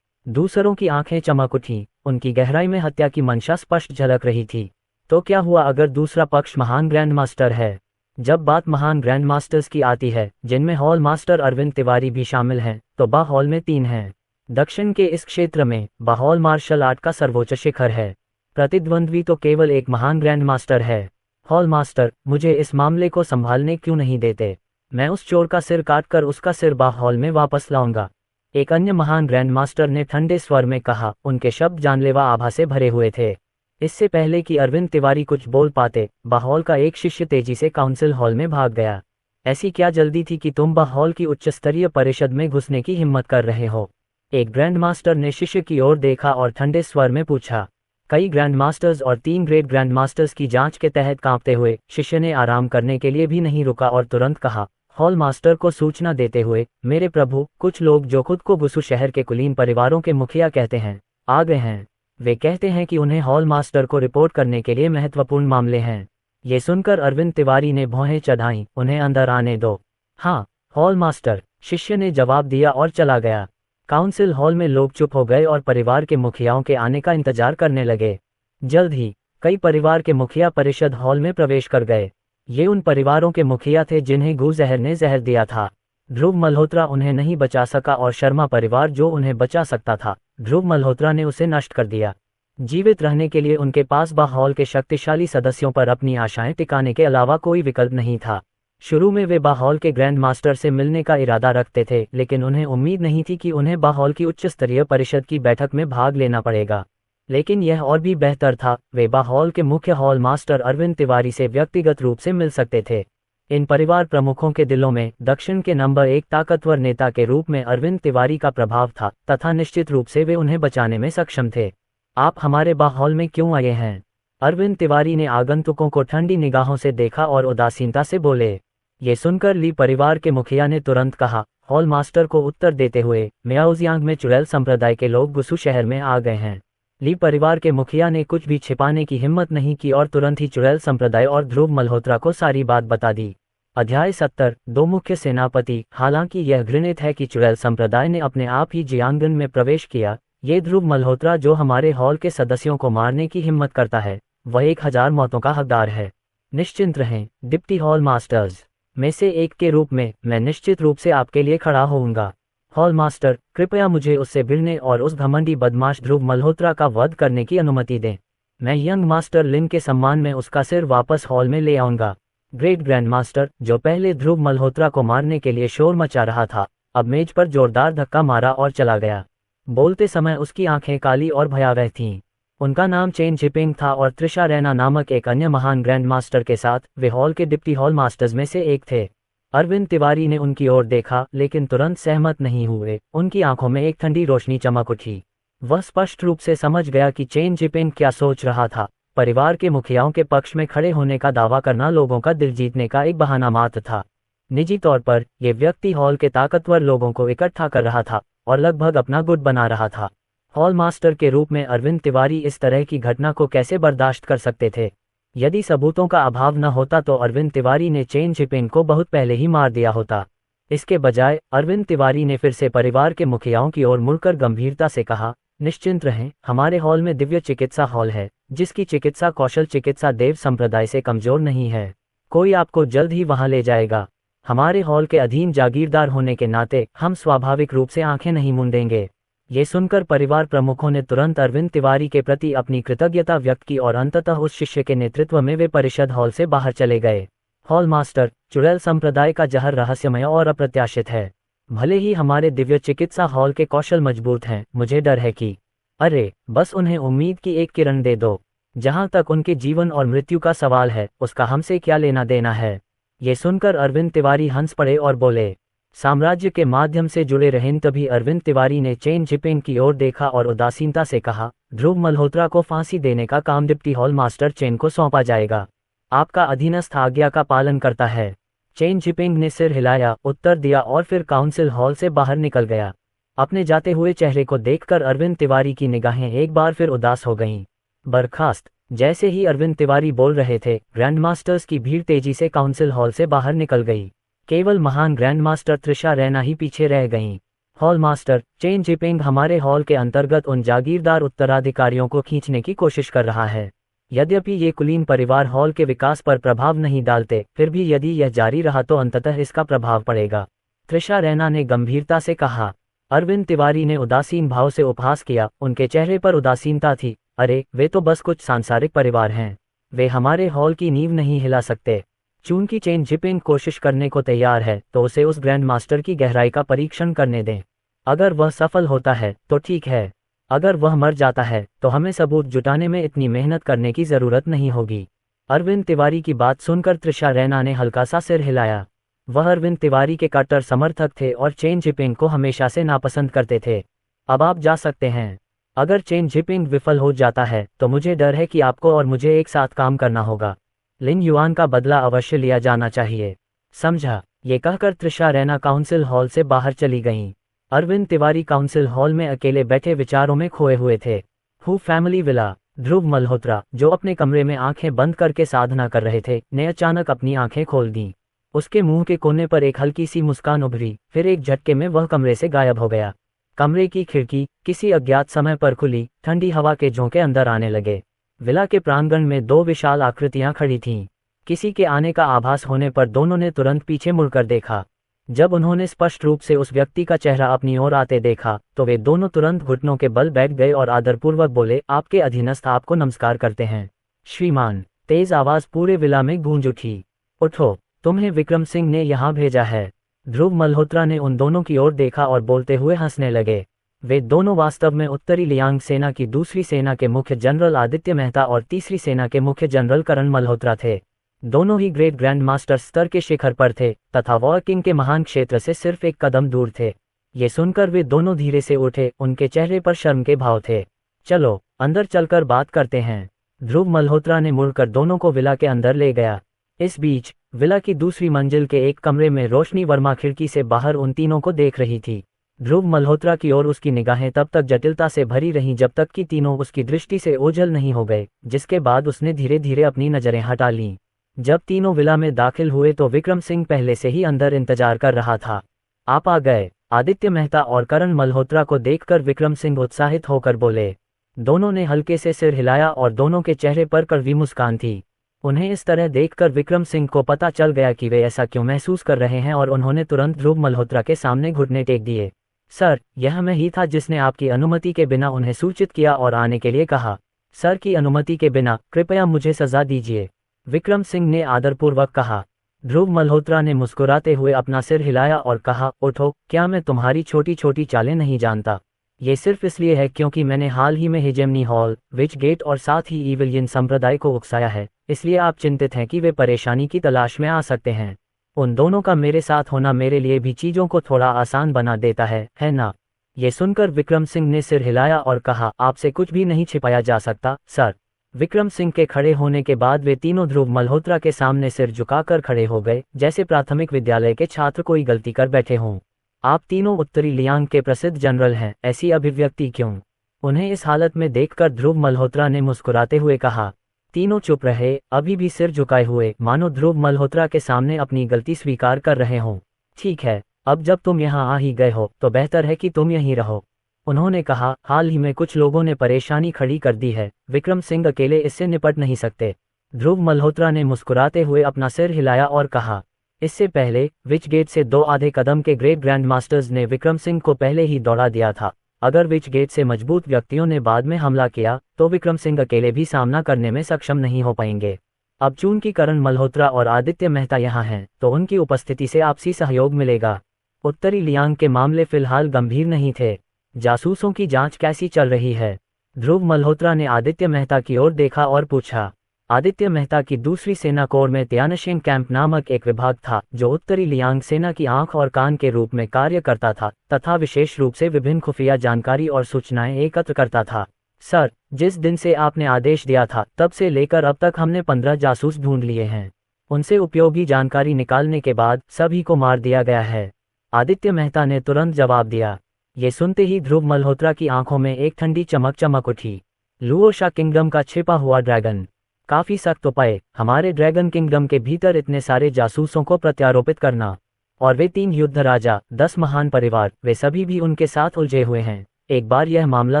दूसरों की आंखें चमक उठी, उनकी गहराई में हत्या की मंशा स्पष्ट झलक रही थी। तो क्या हुआ अगर दूसरा पक्ष महान ग्रैंड मास्टर है? जब बात महान ग्रैंड मास्टर्स की आती है, जिनमें हॉल मास्टर अरविंद तिवारी भी शामिल हैं, तो बा हॉल में 3 हैं। दक्षिण के इस क्षेत्र में बा हॉल मार्शल आर्ट का सर्वोच्च शिखर है। प्रतिद्वंद्वी तो केवल एक महान ग्रैंड मास्टर है। हॉल मास्टर, मुझे इस मामले को संभालने क्यों नहीं देते? मैं उस चोर का सिर काटकर उसका सिर हॉल में वापस लाऊंगा। एक अन्य महान ग्रैंड मास्टर ने ठंडे स्वर में कहा, उनके शब्द जानलेवा आभा से भरे हुए थे। इससे पहले कि अरविंद तिवारी कुछ बोल पाते, हॉल का एक शिष्य तेजी से काउंसिल हॉल में भाग गया। ऐसी क्या जल्दी थी कि तुम हॉल की उच्च स्तरीय परिषद में घुसने की हिम्मत कर रहे हो? एक ग्रैंड मास्टर ने शिष्य की ओर देखा और ठंडे स्वर में पूछा। कई ग्रैंड मास्टर्स और 3 ग्रेट ग्रैंड मास्टर्स की जांच के तहत कांपते हुए शिष्य ने आराम करने के लिए भी नहीं रुका और तुरंत कहा, हॉल मास्टर को सूचना देते हुए, मेरे प्रभु, कुछ लोग जो खुद को गुसु शहर के कुलीन परिवारों के मुखिया कहते हैं, आ गए हैं। वे कहते हैं कि उन्हें हॉल मास्टर को रिपोर्ट करने के लिए महत्वपूर्ण मामले हैं। ये सुनकर अरविंद तिवारी ने भौहें चढ़ाईं, उन्हें अंदर आने दो। हाँ, हॉल मास्टर, शिष्य ने जवाब दिया और चला गया। काउंसिल हॉल में लोग चुप हो गए और परिवार के मुखियाओं के आने का इंतजार करने लगे। जल्द ही कई परिवार के मुखिया परिषद हॉल में प्रवेश कर गए। ये उन परिवारों के मुखिया थे जिन्हें गू जहर ने जहर दिया था। ध्रुव मल्होत्रा उन्हें नहीं बचा सका और शर्मा परिवार जो उन्हें बचा सकता था, ध्रुव मल्होत्रा ने उसे नष्ट कर दिया। जीवित रहने के लिए उनके पास हॉल के शक्तिशाली सदस्यों पर अपनी आशाएं टिकाने के अलावा कोई विकल्प नहीं था। शुरू में वे हॉल के ग्रैंड मास्टर से मिलने का इरादा रखते थे, लेकिन उन्हें उम्मीद नहीं थी कि उन्हें हॉल की उच्च स्तरीय परिषद की बैठक में भाग लेना पड़ेगा। लेकिन यह और भी बेहतर था, वे हॉल के मुख्य हॉल मास्टर अरविंद तिवारी से व्यक्तिगत रूप से मिल सकते थे। इन परिवार प्रमुखों के दिलों में दक्षिण के नंबर 1 ताकतवर नेता के रूप में अरविंद तिवारी का प्रभाव था, तथा निश्चित रूप से वे उन्हें बचाने में सक्षम थे। आप हमारे हॉल में क्यों आए हैं? अरविंद तिवारी ने आगंतुकों को ठंडी निगाहों से देखा और उदासीनता से बोले। ये सुनकर ली परिवार के मुखिया ने तुरंत कहा, हॉल मास्टर को उत्तर देते हुए, मियाओजियांग में चुड़ैल संप्रदाय के लोग गुसु शहर में आ गए हैं। ली परिवार के मुखिया ने कुछ भी छिपाने की हिम्मत नहीं की और तुरंत ही चुड़ैल संप्रदाय और ध्रुव मल्होत्रा को सारी बात बता दी। अध्याय 70, 2 मुख्य सेनापति। हालांकि यह घृणित है कि चुड़ैल संप्रदाय ने अपने आप ही जियांगन में प्रवेश किया। ये ध्रुव मल्होत्रा जो हमारे हॉल के सदस्यों को मारने की हिम्मत करता है, वह 1000 मौतों का हकदार है। निश्चिंत रहें, डिप्टी हॉल मास्टर्स में से एक के रूप में मैं निश्चित रूप से आपके लिए खड़ा होऊंगा। हॉल मास्टर, कृपया मुझे उससे भिड़ने और उस घमंडी बदमाश ध्रुव मल्होत्रा का वध करने की अनुमति दें। मैं यंग मास्टर लिन के सम्मान में उसका सिर वापस हॉल में ले आऊंगा। ग्रेट ग्रैंड मास्टर, जो पहले ध्रुव मल्होत्रा को मारने के लिए शोर मचा रहा था, अब मेज पर जोरदार धक्का मारा और चला गया। बोलते समय उसकी आंखें काली और भयावह थीं। उनका नाम चेन जिपिंग था और त्रिशा रैना नामक एक अन्य महान ग्रैंड मास्टर के साथ वे हॉल के डिप्टी हॉल मास्टर्स में से एक थे। अरविंद तिवारी ने उनकी ओर देखा, लेकिन तुरंत सहमत नहीं हुए। उनकी आंखों में एक ठंडी रोशनी चमक उठी। वह स्पष्ट रूप से समझ गया कि चेन जिपिंग क्या सोच रहा था। परिवार के मुखियाओं के पक्ष में खड़े होने का दावा करना लोगों का दिल जीतने का एक बहाना मात्र था। निजी तौर पर यह व्यक्ति हॉल के ताकतवर लोगों को इकट्ठा कर रहा था और लगभग अपना गुट बना रहा था। हॉल मास्टर के रूप में अरविंद तिवारी इस तरह की घटना को कैसे बर्दाश्त कर सकते थे? यदि सबूतों का अभाव न होता तो अरविंद तिवारी ने चेन जिपिंग को बहुत पहले ही मार दिया होता। इसके बजाय अरविंद तिवारी ने फिर से परिवार के मुखियाओं की ओर मुड़कर गंभीरता से कहा, निश्चिंत रहें, हमारे हॉल में दिव्य चिकित्सा हॉल है, जिसकी चिकित्सा कौशल चिकित्सा देव संप्रदाय से कमजोर नहीं है। कोई आपको जल्द ही वहां ले जाएगा। हमारे हॉल के अधीन जागीरदार होने के नाते हम स्वाभाविक रूप से आंखें नहीं मूंदेंगे। ये सुनकर परिवार प्रमुखों ने तुरंत अरविंद तिवारी के प्रति अपनी कृतज्ञता व्यक्त की और अंततः उस शिष्य के नेतृत्व में वे परिषद हॉल से बाहर चले गए। हॉल मास्टर, चुड़ैल संप्रदाय का जहर रहस्यमय और अप्रत्याशित है। भले ही हमारे दिव्य चिकित्सा हॉल के कौशल मजबूत हैं, मुझे डर है कि अरे, बस उन्हें उम्मीद की एक किरण दे दो। जहां तक उनके जीवन और मृत्यु का सवाल है, उसका हमसे क्या लेना देना है? ये सुनकर अरविंद तिवारी हंस पड़े और बोले। साम्राज्य के माध्यम से जुड़े रहें। तभी अरविंद तिवारी ने चेन जिपिंग की ओर देखा और उदासीनता से कहा, ध्रुव मल्होत्रा को फांसी देने का काम डिप्टी हॉल मास्टर चेन को सौंपा जाएगा। आपका अधीनस्थ आज्ञा का पालन करता है। चेन जिपिंग ने सिर हिलाया, उत्तर दिया और फिर काउंसिल हॉल से बाहर निकल गया। अपने जाते हुए चेहरे को देखकर अरविंद तिवारी की निगाहें एक बार फिर उदास हो गईं। बर्खास्त। जैसे ही अरविंद तिवारी बोल रहे थे, ग्रैंड मास्टर्स की भीड़ तेजी से काउंसिल हॉल से बाहर निकल गई। केवल महान ग्रैंड मास्टर त्रिशा रैना ही पीछे रह गईं। हॉल मास्टर, चेन जिपिंग हमारे हॉल के अंतर्गत उन जागीरदार उत्तराधिकारियों को खींचने की कोशिश कर रहा है। यद्यपि ये कुलीन परिवार हॉल के विकास पर प्रभाव नहीं डालते, फिर भी यदि यह जारी रहा तो अंततः इसका प्रभाव पड़ेगा। त्रिशा रैना ने गंभीरता से कहा। अरविंद तिवारी ने उदासीन भाव से उपहास किया। उनके चेहरे पर उदासीनता थी। अरे, वे तो बस कुछ सांसारिक परिवार हैं। वे हमारे हॉल की नींव नहीं हिला सकते। चून की चेन जिपिंग कोशिश करने को तैयार है तो उसे उस ग्रैंड मास्टर की गहराई का परीक्षण करने दें। अगर वह सफल होता है तो ठीक है, अगर वह मर जाता है तो हमें सबूत जुटाने में इतनी मेहनत करने की जरूरत नहीं होगी। अरविंद तिवारी की बात सुनकर त्रिशा रैना ने हल्का सा सिर हिलाया। वह अरविंद तिवारी के कट्टर समर्थक थे और चेन जिपिंग को हमेशा से नापसंद करते थे। अब आप जा सकते हैं। अगर चेन जिपिंग विफल हो जाता है तो मुझे डर है कि आपको और मुझे एक साथ काम करना होगा। लिन युआन का बदला अवश्य लिया जाना चाहिए, समझा? ये कहकर त्रिशा रैना काउंसिल हॉल से बाहर चली गईं। अरविंद तिवारी काउंसिल हॉल में अकेले बैठे विचारों में खोए हुए थे। हु फैमिली विला। ध्रुव मल्होत्रा, जो अपने कमरे में आंखें बंद करके साधना कर रहे थे, ने अचानक अपनी आंखें खोल दीं। उसके मुंह के कोने पर एक हल्की सी मुस्कान उभरी, फिर एक झटके में वह कमरे से गायब हो गया। कमरे की खिड़की किसी अज्ञात समय पर खुली, ठंडी हवा के झोंके अंदर आने लगे। विला के प्रांगण में दो विशाल आकृतियां खड़ी थीं। किसी के आने का आभास होने पर दोनों ने तुरंत पीछे मुड़कर देखा। जब उन्होंने स्पष्ट रूप से उस व्यक्ति का चेहरा अपनी ओर आते देखा तो वे दोनों तुरंत घुटनों के बल बैठ गए और आदरपूर्वक बोले, आपके अधीनस्थ आपको नमस्कार करते हैं श्रीमान। तेज आवाज पूरे विला में गूंज उठी। उठो, तुम्हें विक्रम सिंह ने यहाँ भेजा है। ध्रुव मल्होत्रा ने उन दोनों की ओर देखा और बोलते हुए हंसने लगे। वे दोनों वास्तव में उत्तरी लियांग सेना की दूसरी सेना के मुख्य जनरल आदित्य मेहता और तीसरी सेना के मुख्य जनरल करण मल्होत्रा थे। दोनों ही ग्रेट ग्रैंड मास्टर स्तर के शिखर पर थे तथा वॉर किंग के महान क्षेत्र से सिर्फ एक कदम दूर थे। ये सुनकर वे दोनों धीरे से उठे, उनके चेहरे पर शर्म के भाव थे। चलो अंदर चलकर बात करते हैं। ध्रुव मल्होत्रा ने मुड़कर दोनों को विला के अंदर ले गया। इस बीच विला की दूसरी मंजिल के एक कमरे में रोशनी वर्मा खिड़की से बाहर उन तीनों को देख रही थी। ध्रुव मल्होत्रा की ओर उसकी निगाहें तब तक जटिलता से भरी रहीं जब तक कि तीनों उसकी दृष्टि से ओझल नहीं हो गए, जिसके बाद उसने धीरे धीरे अपनी नजरें हटा लीं। जब तीनों विला में दाखिल हुए तो विक्रम सिंह पहले से ही अंदर इंतजार कर रहा था। आप आ गए। आदित्य मेहता और करण मल्होत्रा को देखकर विक्रम सिंह उत्साहित होकर बोले। दोनों ने हल्के से सिर हिलाया और दोनों के चेहरे पर कड़वी मुस्कान थी। उन्हें इस तरह देखकर विक्रम सिंह को पता चल गया कि वे ऐसा क्यों महसूस कर रहे हैं और उन्होंने तुरंत ध्रुव मल्होत्रा के सामने घुटने टेक दिए। सर, यह मैं ही था जिसने आपकी अनुमति के बिना उन्हें सूचित किया और आने के लिए कहा। सर की अनुमति के बिना कृपया मुझे सजा दीजिए, विक्रम सिंह ने आदरपूर्वक कहा। ध्रुव मल्होत्रा ने मुस्कुराते हुए अपना सिर हिलाया और कहा, उठो, क्या मैं तुम्हारी छोटी छोटी चालें नहीं जानता? ये सिर्फ इसलिए है क्योंकि मैंने हाल ही में हेजेमनी हॉल, विच गेट और साथ ही ईविलियन संप्रदाय को उकसाया है, इसलिए आप चिंतित हैं कि वे परेशानी की तलाश में आ सकते हैं। उन दोनों का मेरे साथ होना मेरे लिए भी चीजों को थोड़ा आसान बना देता है ना? ये सुनकर विक्रम सिंह ने सिर हिलाया और कहा, आपसे कुछ भी नहीं छिपाया जा सकता, सर। विक्रम सिंह के खड़े होने के बाद वे तीनों ध्रुव मल्होत्रा के सामने सिर झुकाकर खड़े हो गए, जैसे प्राथमिक विद्यालय के छात्र कोई गलती कर बैठे हों। आप तीनों उत्तरी लियांग के प्रसिद्ध जनरल हैं, ऐसी अभिव्यक्ति क्यों? उन्हें इस हालत में देखकर ध्रुव मल्होत्रा ने मुस्कुराते हुए कहा। तीनों चुप रहे, अभी भी सिर झुकाए हुए, मानो ध्रुव मल्होत्रा के सामने अपनी गलती स्वीकार कर रहे हों। ठीक है, अब जब तुम यहाँ आ ही गए हो तो बेहतर है कि तुम यहीं रहो, उन्होंने कहा। हाल ही में कुछ लोगों ने परेशानी खड़ी कर दी है, विक्रम सिंह अकेले इससे निपट नहीं सकते। ध्रुव मल्होत्रा ने मुस्कुराते हुए अपना सिर हिलाया और कहा। इससे पहले विच गेट से 2 आधे कदम के ग्रेट ग्रैंड मास्टर्स ने विक्रम सिंह को पहले ही दौड़ा दिया था। अगर विच गेट से मजबूत व्यक्तियों ने बाद में हमला किया तो विक्रम सिंह अकेले भी सामना करने में सक्षम नहीं हो पाएंगे। अब चूंकि करण मल्होत्रा और आदित्य मेहता यहाँ हैं तो उनकी उपस्थिति से आपसी सहयोग मिलेगा। उत्तरी लियांग के मामले फिलहाल गंभीर नहीं थे। जासूसों की जांच कैसी चल रही है? ध्रुव मल्होत्रा ने आदित्य मेहता की ओर देखा और पूछा। आदित्य मेहता की दूसरी सेना कोर में त्यानशिंग कैंप नामक एक विभाग था जो उत्तरी लियांग सेना की आंख और कान के रूप में कार्य करता था तथा विशेष रूप से विभिन्न खुफिया जानकारी और सूचनाएं एकत्र करता था। सर, जिस दिन से आपने आदेश दिया था तब से लेकर अब तक हमने 15 जासूस ढूंढ लिए हैं। उनसे उपयोगी जानकारी निकालने के बाद सभी को मार दिया गया है, आदित्य मेहता ने तुरंत जवाब दिया। ये सुनते ही ध्रुव मल्होत्रा की आंखों में एक ठंडी चमक चमक उठी। लुओशा किंगडम का छिपा हुआ ड्रैगन, काफी सख्त उपाय, हमारे ड्रैगन किंगडम के भीतर इतने सारे जासूसों को प्रत्यारोपित करना। और वे 3 युद्ध राजा, 10 महान परिवार, वे सभी भी उनके साथ उलझे हुए हैं। एक बार यह मामला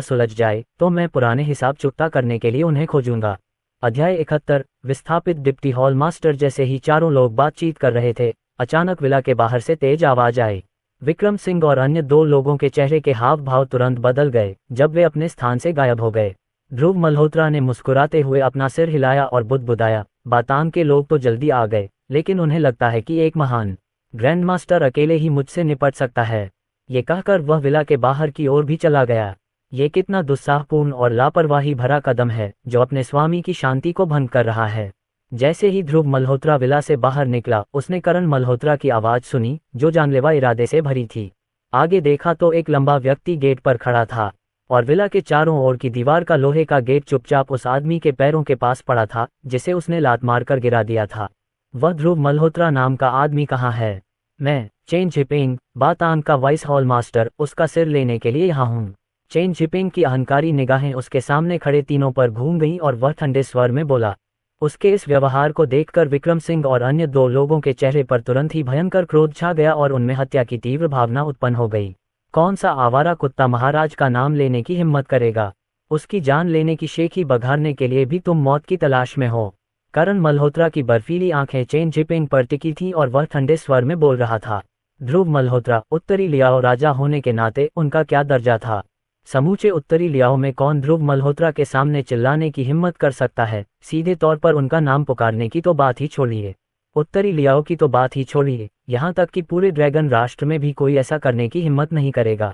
सुलझ जाए तो मैं पुराने हिसाब चुकता करने के लिए उन्हें खोजूंगा। अध्याय 71। विस्थापित डिप्टी हॉल मास्टर। जैसे ही चारों लोग बातचीत कर रहे थे, अचानक विला के बाहर से तेज आवाज आई। विक्रम सिंह और अन्य 2 लोगों के चेहरे के हाव भाव तुरंत बदल गए जब वे अपने स्थान से गायब हो गए। ध्रुव मल्होत्रा ने मुस्कुराते हुए अपना सिर हिलाया और बुदबुदाया, बातांग के लोग तो जल्दी आ गए, लेकिन उन्हें लगता है कि एक महान ग्रैंड मास्टर अकेले ही मुझसे निपट सकता है। ये कहकर वह विला के बाहर की ओर भी चला गया। ये कितना दुस्साहपूर्ण और लापरवाही भरा कदम है जो अपने स्वामी की शांति को भंग कर रहा है। जैसे ही ध्रुव मल्होत्रा विला से बाहर निकला, उसने करण मल्होत्रा की आवाज सुनी जो जानलेवा इरादे से भरी थी। आगे देखा तो एक लंबा व्यक्ति गेट पर खड़ा था और विला के चारों ओर की दीवार का लोहे का गेट चुपचाप उस आदमी के पैरों के पास पड़ा था जिसे उसने लात मारकर गिरा दिया था। वह ध्रुव मल्होत्रा नाम का आदमी कहाँ है? मैं चेन जिपिंग, बातांग का वाइस हॉल मास्टर, उसका सिर लेने के लिए यहाँ हूँ। चेन जिपिंग की अहंकारी निगाहें उसके सामने खड़े तीनों पर घूम गईं और वह ठंडे स्वर में बोला। उसके इस व्यवहार को देखकर विक्रम सिंह और अन्य 2 लोगों के चेहरे पर तुरंत ही भयंकर क्रोध छा गया और उनमें हत्या की तीव्र भावना उत्पन्न हो गई। कौन सा आवारा कुत्ता महाराज का नाम लेने की हिम्मत करेगा? उसकी जान लेने की शेखी बघारने के लिए भी तुम मौत की तलाश में हो। करण मल्होत्रा की बर्फीली आंखें चेन जिपिंग पर टिकी थीं और वह ठंडे स्वर में बोल रहा था। ध्रुव मल्होत्रा, उत्तरी लियाओ राजा होने के नाते उनका क्या दर्जा था? समूचे उत्तरी लियाओ में कौन ड्रुव मल्होत्रा के सामने चिल्लाने की हिम्मत कर सकता है? सीधे तौर पर उनका नाम पुकारने की तो बात ही छोड़िए, उत्तरी लियाओ की तो बात ही छोड़िए, यहाँ तक कि पूरे ड्रैगन राष्ट्र में भी कोई ऐसा करने की हिम्मत नहीं करेगा।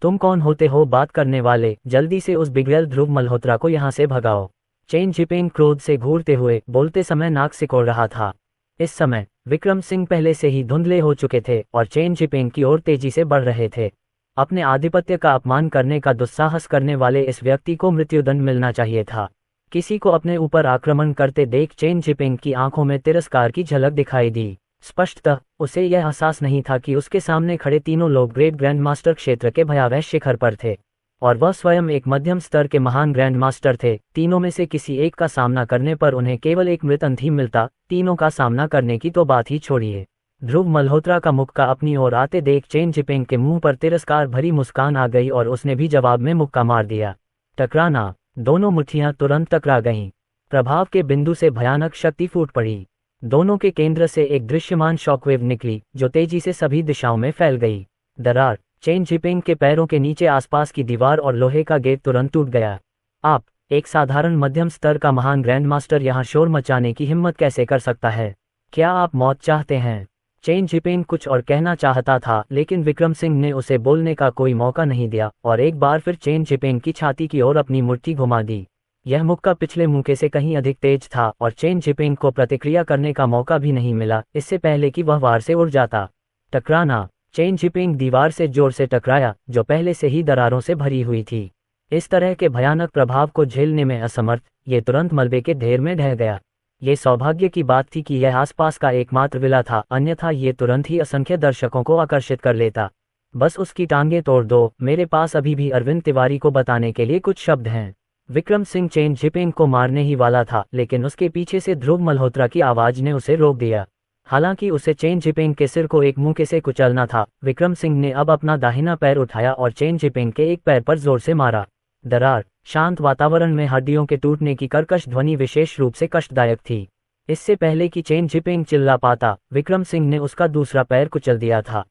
तुम कौन होते हो बात करने वाले? जल्दी से उस बिगड़ैल ध्रुव मल्होत्रा को यहाँ से भगाओ। चेन जिपिंग क्रोध से घूरते हुए बोलते समय नाक सिकोड़ रहा था। इस समय विक्रम सिंह पहले से ही धुंधले हो चुके थे और चेन जिपिंग की ओर तेजी से बढ़ रहे थे। अपने आधिपत्य का अपमान करने का दुस्साहस करने वाले इस व्यक्ति को मृत्युदंड मिलना चाहिए था। किसी को अपने ऊपर आक्रमण करते देख चेन जिपिंग की आंखों में तिरस्कार की झलक दिखाई दी। स्पष्टतः उसे यह एहसास नहीं था कि उसके सामने खड़े तीनों लोग ग्रेट ग्रैंड मास्टर क्षेत्र के भयावह शिखर पर थे और वह स्वयं एक मध्यम स्तर के महान ग्रैंड मास्टर थे। तीनों में से किसी एक का सामना करने पर उन्हें केवल एक मृत अंत ही मिलता, तीनों का सामना करने की तो बात ही छोड़िए। ध्रुव मल्होत्रा का मुक्का अपनी ओर आते देख चेन जिपिंग के मुंह पर तिरस्कार भरी मुस्कान आ गई और उसने भी जवाब में मुक्का मार दिया। टकराना। दोनों मुट्ठियां तुरंत टकरा गईं। प्रभाव के बिंदु से भयानक शक्ति फूट पड़ी। दोनों के केंद्र से एक दृश्यमान शॉकवेव निकली जो तेजी से सभी दिशाओं में फैल गई। दरार। चेन जिपिंग के पैरों के नीचे आसपास की दीवार और लोहे का गेट तुरंत टूट गया। आप, एक साधारण मध्यम स्तर का महान ग्रैंड मास्टर यहाँ शोर मचाने की हिम्मत कैसे कर सकता है? क्या आप मौत चाहते हैं? चेन जिपिंग कुछ और कहना चाहता था, लेकिन विक्रम सिंह ने उसे बोलने का कोई मौका नहीं दिया और एक बार फिर चेन जिपिंग की छाती की ओर अपनी मुट्ठी घुमा दी। यह मुक्का पिछले मुक्के से कहीं अधिक तेज था और चेन जिपिंग को प्रतिक्रिया करने का मौका भी नहीं मिला, इससे पहले कि वह वार से उड़ जाता। टकराना। चेन जिपिंग दीवार से जोर से टकराया जो पहले से ही दरारों से भरी हुई थी। इस तरह के भयानक प्रभाव को झेलने में असमर्थ, ये तुरंत मलबे के ढेर में ढह गया। ये सौभाग्य की बात थी कि यह आसपास का एकमात्र विला था, अन्यथा ये तुरंत ही असंख्य दर्शकों को आकर्षित कर लेता। बस उसकी टांगें तोड़ दो, मेरे पास अभी भी अरविंद तिवारी को बताने के लिए कुछ शब्द हैं। विक्रम सिंह चेन जिपिंग को मारने ही वाला था, लेकिन उसके पीछे से ध्रुव मल्होत्रा की आवाज ने उसे रोक दिया। हालांकि उसे चेन जिपिंग के सिर को एक मुक्के से कुचलना था, विक्रम सिंह ने अब अपना दाहिना पैर उठाया और चेन जिपिंग के एक पैर पर जोर से मारा। दरार। शांत वातावरण में हड्डियों के टूटने की कर्कश ध्वनि विशेष रूप से कष्टदायक थी। इससे पहले कि चेन जिपिंग चिल्ला पाता, विक्रम सिंह ने उसका दूसरा पैर कुचल दिया था।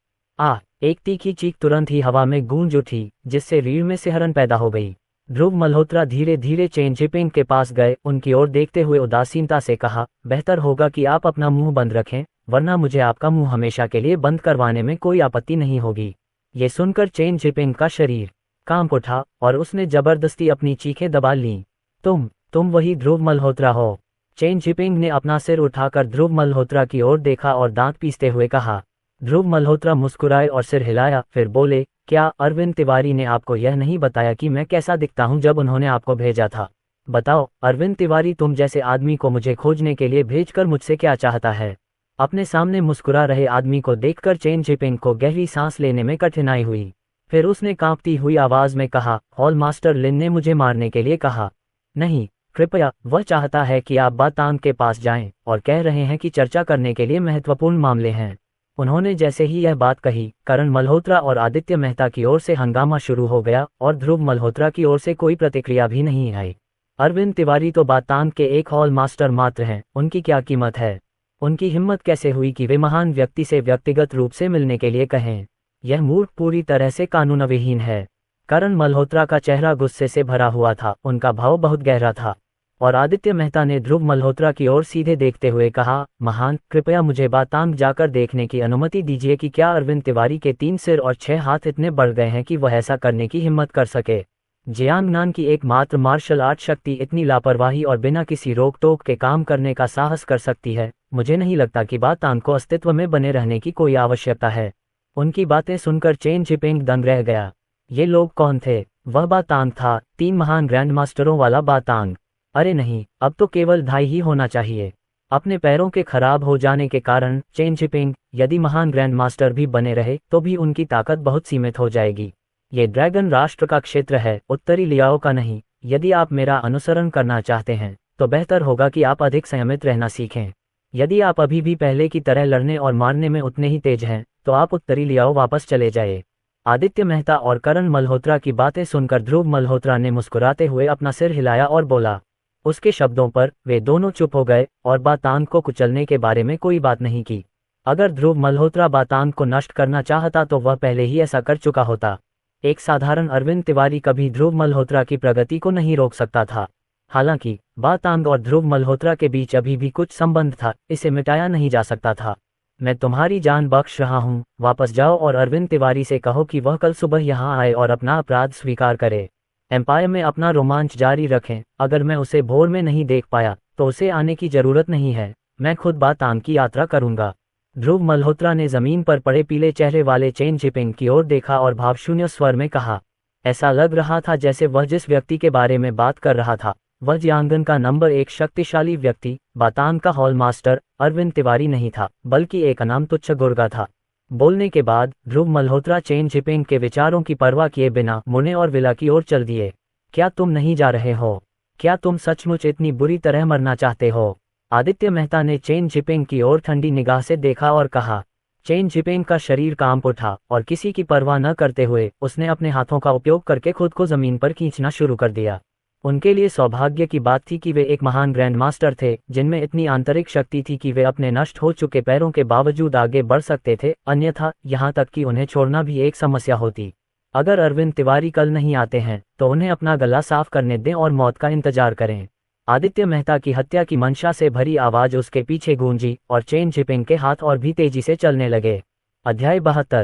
एक तीखी चीख तुरंत ही हवा में गूंज उठी, जिससे रीढ़ में सिहरन पैदा हो गई। ध्रुव मल्होत्रा धीरे धीरे चेन जिपिंग के पास गए, उनकी ओर देखते हुए उदासीनता से कहा, बेहतर होगा कि आप अपना मुंह बंद रखें, वरना मुझे आपका मुंह हमेशा के लिए बंद करवाने में कोई आपत्ति नहीं होगी। ये सुनकर चेन जिपिंग का शरीर कांप उठा और उसने जबरदस्ती अपनी चीखें दबा लीं। तुम वही ध्रुव मल्होत्रा हो? चेन जिपिंग ने अपना सिर उठाकर ध्रुव मल्होत्रा की ओर देखा और दांत पीसते हुए कहा। ध्रुव मल्होत्रा मुस्कुराए और सिर हिलाया, फिर बोले, क्या अरविंद तिवारी ने आपको यह नहीं बताया कि मैं कैसा दिखता हूं जब उन्होंने आपको भेजा था? बताओ अरविंद तिवारी, तुम जैसे आदमी को मुझे खोजने के लिए भेजकर मुझसे क्या चाहता है? अपने सामने मुस्कुरा रहे आदमी को देखकर चेन जिपिंग को गहरी सांस लेने में कठिनाई हुई। फिर उसने कांपती हुई आवाज में कहा, हॉल मास्टर लिन ने मुझे मारने के लिए कहा। नहीं, कृपया, वह चाहता है कि आप बातांग के पास जाएं और कह रहे हैं कि चर्चा करने के लिए महत्वपूर्ण मामले हैं। उन्होंने जैसे ही यह बात कही, करण मल्होत्रा और आदित्य मेहता की ओर से हंगामा शुरू हो गया और ध्रुव मल्होत्रा की ओर से कोई प्रतिक्रिया भी नहीं आई। अरविंद तिवारी तो बातांग के एक हॉल मास्टर मात्र हैं, उनकी क्या कीमत है? उनकी हिम्मत कैसे हुई कि वे महान व्यक्ति से व्यक्तिगत रूप से मिलने के लिए कहें? यह मूर्ख पूरी तरह से कानूनविहीन है। करण मल्होत्रा का चेहरा गुस्से से भरा हुआ था, उनका भाव बहुत गहरा था। और आदित्य मेहता ने ध्रुव मल्होत्रा की ओर सीधे देखते हुए कहा, महान, कृपया मुझे बातांग जाकर देखने की अनुमति दीजिए कि क्या अरविंद तिवारी के 3 सिर और 6 हाथ इतने बढ़ गए हैं कि वह ऐसा करने की हिम्मत कर सके। जियांगनान की एकमात्र मार्शल आर्ट शक्ति इतनी लापरवाही और बिना किसी रोक टोक के काम करने का साहस कर सकती है। मुझे नहीं लगता कि बातांग को अस्तित्व में बने रहने की कोई आवश्यकता है। उनकी बातें सुनकर चेन जिपिंग दंग रह गया। ये लोग कौन थे? वह बातांग था, 3 महान ग्रैंड मास्टरों वाला बातांग। अरे नहीं, अब तो केवल ढाई ही होना चाहिए। अपने पैरों के खराब हो जाने के कारण चेन जिपिंग, यदि महान ग्रैंड मास्टर भी बने रहे तो भी उनकी ताकत बहुत सीमित हो जाएगी। ये ड्रैगन राष्ट्र का क्षेत्र है, उत्तरी लियाओ का नहीं। यदि आप मेरा अनुसरण करना चाहते हैं तो बेहतर होगा कि आप अधिक संयमित रहना सीखें। यदि आप अभी भी पहले की तरह लड़ने और मारने में उतने ही तेज हैं तो आप उत्तरी लियाओ वापस चले जाए। आदित्य मेहता और करण मल्होत्रा की बातें सुनकर ध्रुव मल्होत्रा ने मुस्कुराते हुए अपना सिर हिलाया और बोला। उसके शब्दों पर वे दोनों चुप हो गए और बातांग को कुचलने के बारे में कोई बात नहीं की। अगर ध्रुव मल्होत्रा बातांग को नष्ट करना चाहता तो वह पहले ही ऐसा कर चुका होता। एक साधारण अरविंद तिवारी कभी ध्रुव मल्होत्रा की प्रगति को नहीं रोक सकता था। हालांकि बातांग और ध्रुव मल्होत्रा के बीच अभी भी कुछ संबंध था, इसे मिटाया नहीं जा सकता था। मैं तुम्हारी जान बख्श रहा हूँ, वापस जाओ और अरविंद तिवारी से कहो कि वह कल सुबह यहाँ आए और अपना अपराध स्वीकार करे। एम्पायर में अपना रोमांच जारी रखें। अगर मैं उसे भोर में नहीं देख पाया तो उसे आने की जरूरत नहीं है, मैं खुद बातांग की यात्रा करूंगा। ध्रुव मल्होत्रा ने जमीन पर पड़े पीले चेहरे वाले चेन जिपिंग की ओर देखा और भावशून्य स्वर में कहा। ऐसा लग रहा था जैसे वह जिस व्यक्ति के बारे में बात कर रहा था वह जियांगन का नंबर 1 शक्तिशाली व्यक्ति, बातांग का हॉल मास्टर अरविंद तिवारी नहीं था, बल्कि एक अनाम तुच्छ गुर्गा था। बोलने के बाद ध्रुव मल्होत्रा चेन जिपिंग के विचारों की परवाह किए बिना मुने और विला की ओर चल दिए। क्या तुम नहीं जा रहे हो? क्या तुम सचमुच इतनी बुरी तरह मरना चाहते हो? आदित्य मेहता ने चेन जिपिंग की ओर ठंडी निगाह से देखा और कहा। चेन जिपिंग का शरीर कांप उठा और किसी की परवाह न करते हुए उसने अपने हाथों का उपयोग करके खुद को जमीन पर खींचना शुरू कर दिया। उनके लिए सौभाग्य की बात थी कि वे एक महान ग्रैंड मास्टर थे जिनमें इतनी आंतरिक शक्ति थी कि वे अपने नष्ट हो चुके पैरों के बावजूद आगे बढ़ सकते थे, अन्यथा यहाँ तक कि उन्हें छोड़ना भी एक समस्या होती। अगर अरविंद तिवारी कल नहीं आते हैं तो उन्हें अपना गला साफ करने दें और मौत का इंतजार करें। आदित्य मेहता की हत्या की मंशा से भरी आवाज उसके पीछे गूंजी और चेन जिपिंग के हाथ और भी तेजी से चलने लगे। अध्याय 72।